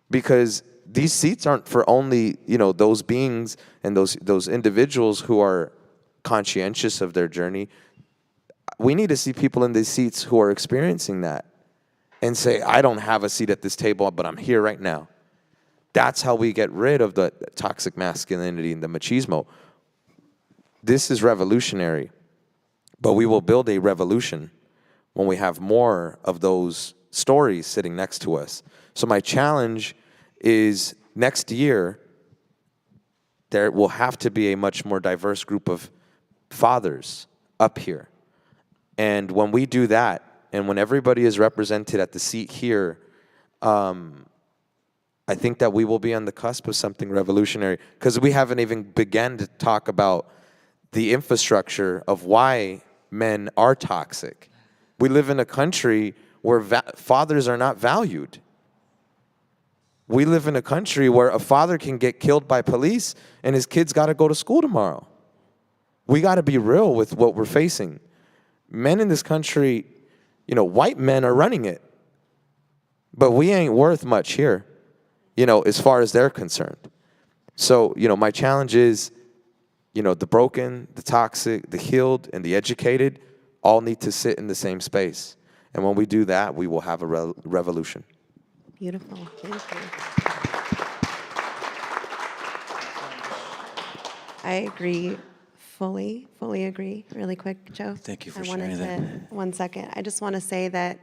Because these seats aren't for only, those beings and those individuals who are conscientious of their journey. We need to see people in these seats who are experiencing that and say, I don't have a seat at this table, but I'm here right now. That's how we get rid of the toxic masculinity and the machismo. This is revolutionary, but we will build a revolution when we have more of those stories sitting next to us. So my challenge is next year, there will have to be a much more diverse group of fathers up here. And when we do that, and when everybody is represented at the seat here, I think that we will be on the cusp of something revolutionary, because we haven't even begun to talk about the infrastructure of why men are toxic. We live in a country where fathers are not valued. We live in a country where a father can get killed by police and his kids got to go to school tomorrow. We got to be real with what we're facing. Men in this country, white men are running it. But we ain't worth much here, as far as they're concerned. So, my challenge is, the broken, the toxic, the healed, and the educated all need to sit in the same space. And when we do that, we will have a revolution. Beautiful. Thank you. I agree fully agree. Really quick, Joe. Thank you for I wanted sharing that. 1 second. I just want to say that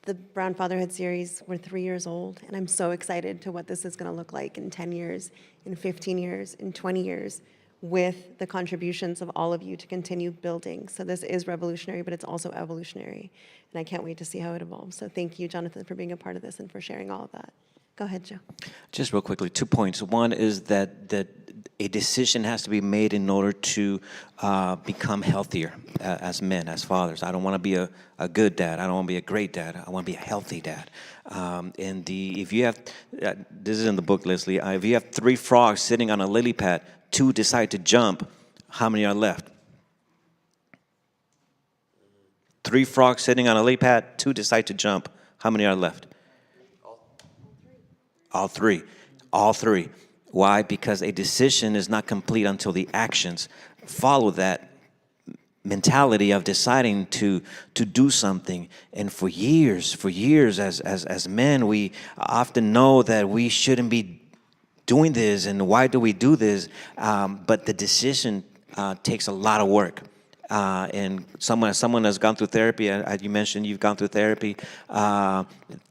the Brown Fatherhood series, we're 3 years old, and I'm so excited to what this is going to look like in 10 years, in 15 years, in 20 years, with the contributions of all of you to continue building. So this is revolutionary, but it's also evolutionary, and I can't wait to see how it evolves. So thank you, Jonathan, for being a part of this and for sharing all of that. Go ahead, Joe. Just real quickly, 2 points. One is that a decision has to be made in order to become healthier as men, as fathers. I don't want to be a good dad. I don't want to be a great dad. I want to be a healthy dad. If you have, this is in the book, Leslie, if you have 3 frogs sitting on a lily pad, 2 decide to jump, how many are left? 3 frogs sitting on a lily pad, 2 decide to jump, how many are left? All three. All three. Why? Because a decision is not complete until the actions follow that mentality of deciding to do something. And for years as men, we often know that we shouldn't be doing this, and why do we do this? But the decision takes a lot of work. And someone has gone through therapy, you mentioned you've gone through therapy.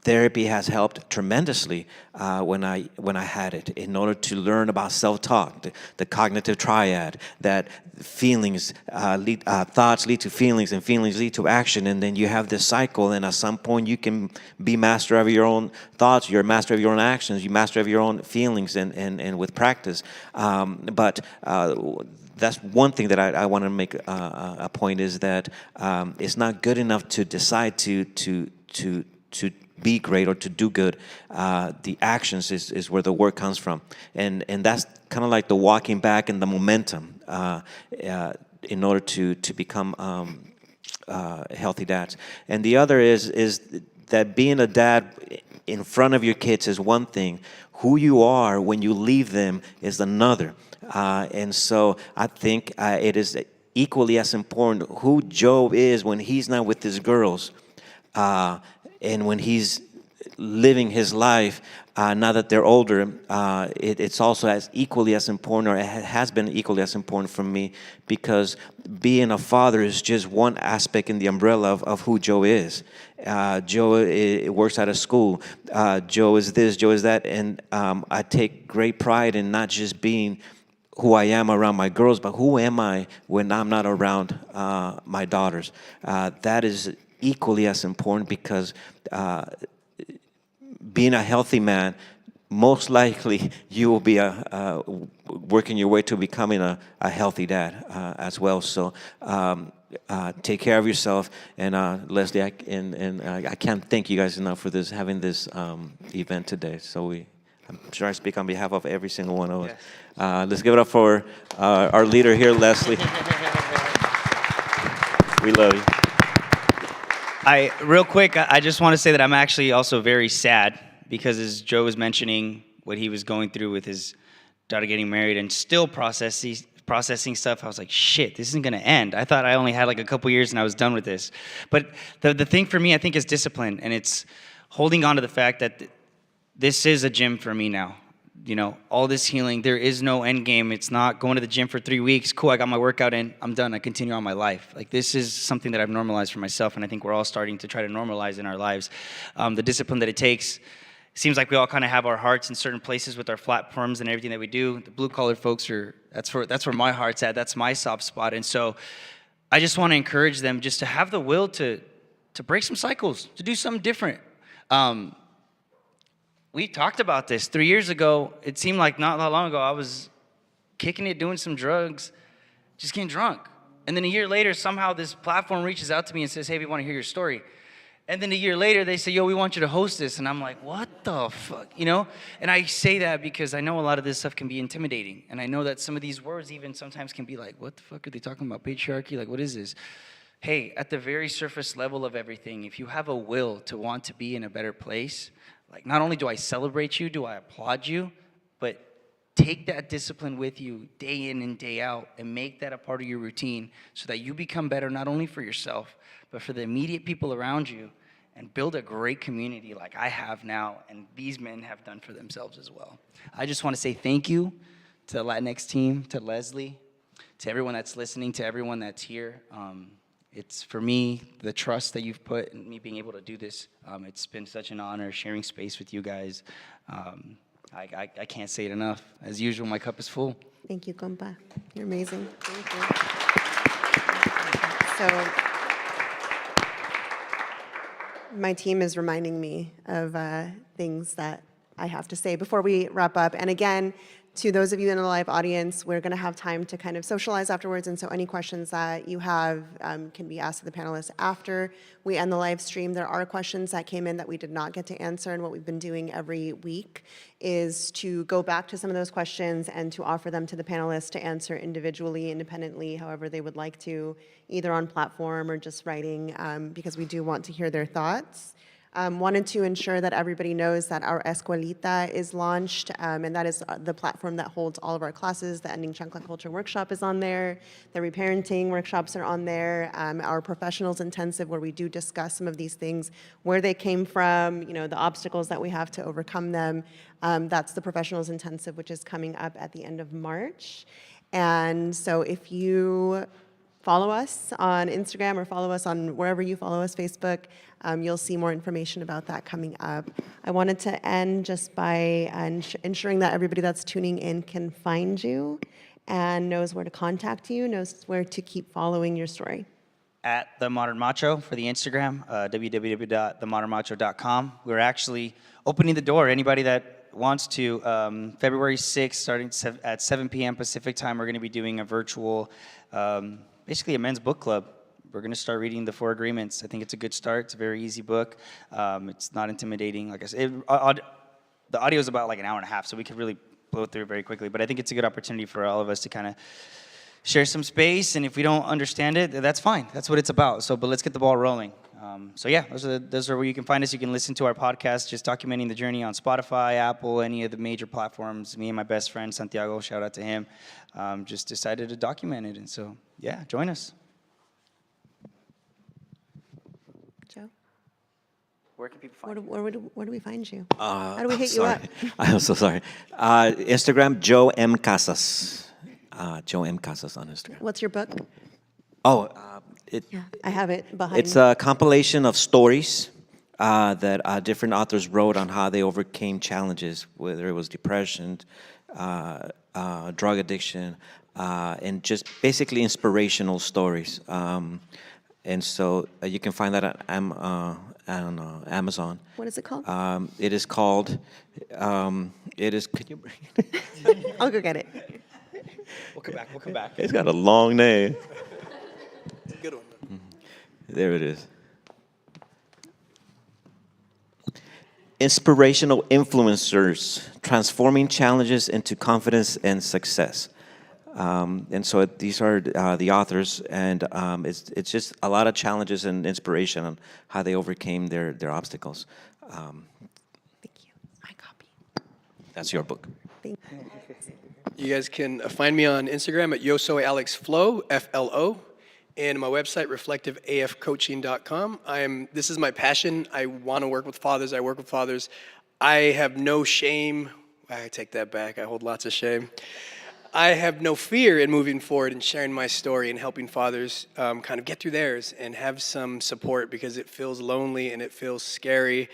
Therapy has helped tremendously when I had it, in order to learn about self-talk, the cognitive triad, that feelings thoughts lead to feelings, and feelings lead to action, and then you have this cycle, and at some point you can be master of your own thoughts, you're a master of your own actions, you're master of your own feelings, and with practice. But that's one thing that I want to make a point, is that it's not good enough to decide to be great or to do good. The actions is where the work comes from, and that's kind of like the walking back and the momentum in order to become healthy dads. And the other is that being a dad in front of your kids is one thing. Who you are when you leave them is another. And so I think it is equally as important who Joe is when he's not with his girls, and when he's living his life, now that they're older, it's also as equally as important, or it has been equally as important for me, because being a father is just one aspect in the umbrella of who Joe is. Joe works at a school. Joe is this, Joe is that, and I take great pride in not just being who I am around my girls, but who am I when I'm not around my daughters. That is equally as important, because being a healthy man, most likely you will be working your way to becoming a healthy dad as well. So take care of yourself. And Leslie, I can't thank you guys enough for having this event today. So I'm sure I speak on behalf of every single one of us. Yes. Let's give it up for our leader here, Leslie. We love you. Real quick, I just want to say that I'm actually also very sad, because as Joe was mentioning what he was going through with his daughter getting married and still processing stuff, I was like, shit, this isn't going to end. I thought I only had like a couple years and I was done with this. But the thing for me, I think, is discipline, and it's holding on to the fact that this is a gym for me now. You know, all this healing, there is no end game. It's not going to the gym for 3 weeks. Cool, I got my workout in. I'm done. I continue on my life. Like, this is something that I've normalized for myself, and I think we're all starting to try to normalize in our lives. The discipline that it takes. Seems like we all kind of have our hearts in certain places with our platforms and everything that we do. The blue-collar folks that's where my heart's at. That's my soft spot. And so I just want to encourage them just to have the will to break some cycles, to do something different. We talked about this 3 years ago. It seemed like not that long ago, I was kicking it, doing some drugs, just getting drunk. And then a year later, somehow this platform reaches out to me and says, hey, we want to hear your story. And then a year later, they say, yo, we want you to host this. And I'm like, what the fuck, you know? And I say that because I know a lot of this stuff can be intimidating. And I know that some of these words even sometimes can be like, what the fuck are they talking about? Patriarchy? Like, what is this? Hey, at the very surface level of everything, if you have a will to want to be in a better place, like, not only do I celebrate you, do I applaud you, but take that discipline with you day in and day out and make that a part of your routine so that you become better not only for yourself, but for the immediate people around you, and build a great community like I have now and these men have done for themselves as well. I just want to say thank you to the Latinx team, to Leslie, to everyone that's listening, to everyone that's here. It's, for me, the trust that you've put in me being able to do this. It's been such an honor sharing space with you guys. I can't say it enough. As usual, my cup is full. Thank you, compa. You're amazing. Thank you. So, my team is reminding me of things that I have to say before we wrap up. And again, to those of you in the live audience, we're going to have time to kind of socialize afterwards, and so any questions that you have can be asked of the panelists after we end the live stream. There are questions that came in that we did not get to answer, and what we've been doing every week is to go back to some of those questions and to offer them to the panelists to answer individually, independently, however they would like to, either on platform or just writing, because we do want to hear their thoughts. Wanted to ensure that everybody knows that our Escuelita is launched, and that is the platform that holds all of our classes. The Ending Chancla Culture Workshop is on there. The Reparenting workshops are on there. Our Professionals Intensive, where we do discuss some of these things, where they came from, you know, the obstacles that we have to overcome them. That's the Professionals Intensive, which is coming up at the end of March. And so if you follow us on Instagram or follow us on wherever you follow us, Facebook, you'll see more information about that coming up. I wanted to end just by ensuring that everybody that's tuning in can find you and knows where to contact you, knows where to keep following your story. At The Modern Macho for the Instagram, www.themodernmacho.com. We're actually opening the door. Anybody that wants to, February 6th, starting at 7 p.m. Pacific time, we're going to be doing a virtual, basically a men's book club. We're going to start reading the 4 Agreements. I think it's a good start. It's a very easy book. It's not intimidating. Like I said, the audio is about like an hour and a half, so we could really blow through it very quickly. But I think it's a good opportunity for all of us to kind of share some space. And if we don't understand it, that's fine. That's what it's about. So, but let's get the ball rolling. So yeah, those are where you can find us. You can listen to our podcast, just documenting the journey on Spotify, Apple, any of the major platforms. Me and my best friend Santiago, shout out to him, just decided to document it. And so yeah, join us. Joe, Where can people find you? where do we find you? How do we hit you Sorry. up? I'm so sorry. Instagram, Joe M. Casas. Joe M. Casas on Instagram. What's your book? Oh, Yeah, I have it behind it's me. a compilation of stories that different authors wrote on how they overcame challenges, whether it was depression, drug addiction, and just basically inspirational stories. And so you can find that on Amazon. What is it called? It is called. Could you bring it? I'll go get it. We'll come back. It's got a long name. Good one. There it is. Inspirational influencers, transforming challenges into confidence and success. And so these are the authors, and it's just a lot of challenges and inspiration on how they overcame their obstacles. Thank you. My copy. That's your book. Thank you. You guys can find me on Instagram at yosoyalexflo, F-L-O, and my website, reflectiveafcoaching.com. This is my passion. I want to work with fathers. I work with fathers. I have no shame. I take that back. I hold lots of shame. I have no fear in moving forward and sharing my story and helping fathers kind of get through theirs and have some support, because it feels lonely and it feels scary.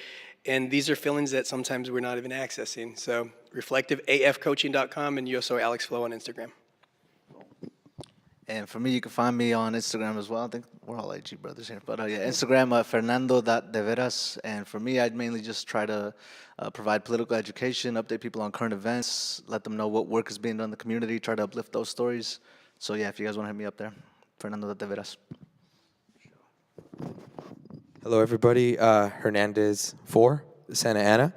And these are feelings that sometimes we're not even accessing. So reflectiveafcoaching.com and yosoyalexflo on Instagram. And for me, you can find me on Instagram as well. I think we're all AG brothers here. But yeah, Instagram, Fernando.deveras. And for me, I'd mainly just try to provide political education, update people on current events, let them know what work is being done in the community, try to uplift those stories. So yeah, if you guys want to hit me up there, Fernando.deveras. Hello, everybody. Hernandez 4, Santa Ana,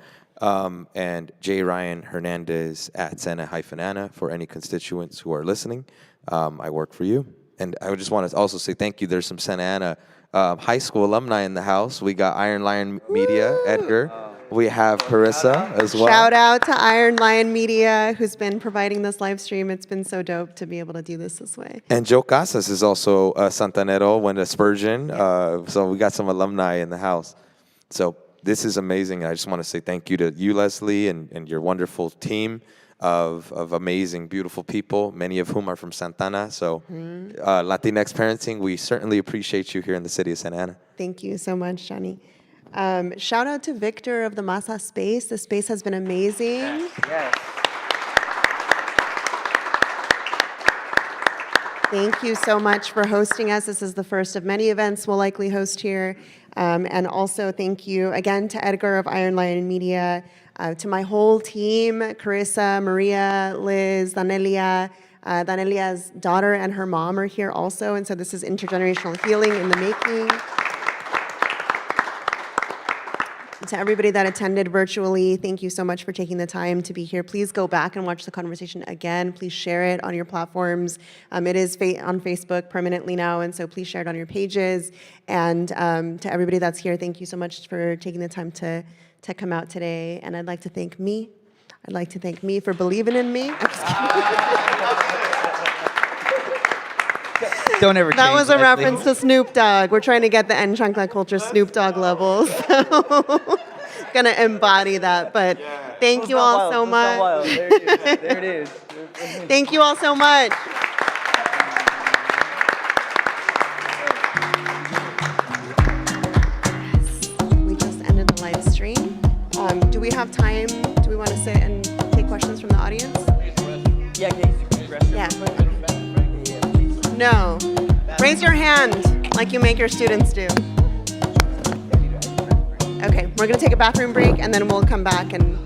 and J. Ryan Hernandez at Santa-Ana for any constituents who are listening. I work for you. And I would just want to also say thank you. There's some Santa Ana high school alumni in the house. We got Iron Lion Media, Edgar. We have Carissa as well. Shout out to Iron Lion Media, who's been providing this live stream. It's been so dope to be able to do this way. And Joe Casas is also Santanero, went to Spurgeon. So we got some alumni in the house. So this is amazing. I just want to say thank you to you, Leslie, and your wonderful team of amazing, beautiful people, many of whom are from Santana. So Latinx Parenting, we certainly appreciate you here in the city of Santa Ana. Thank you so much, Johnny. Shout out to Victor of the Masa Space. The space has been amazing. Yes. Thank you so much for hosting us. This is the first of many events we'll likely host here. And also thank you again to Edgar of Iron Lion Media, to my whole team, Carissa, Maria, Liz, Danelia. Danelia's daughter and her mom are here also, and so this is intergenerational healing in the making. To everybody that attended virtually, thank you so much for taking the time to be here. Please go back and watch the conversation again. Please share it on your platforms. It is on Facebook permanently now, and so please share it on your pages. And to everybody that's here, thank you so much for taking the time to come out today. And I'd like to thank me. I'd like to thank me for believing in me. Don't ever change. That was a Leslie. reference to Snoop Dogg. We're trying to get the end chancla culture Snoop Dogg levels. So gonna embody that. But thank you all so much. There it is. Thank you all so much. We just ended the live stream. Do we have time? Do we want to sit and take questions from the audience? Yeah. No. Raise your hand like you make your students do. Okay, we're going to take a bathroom break and then we'll come back and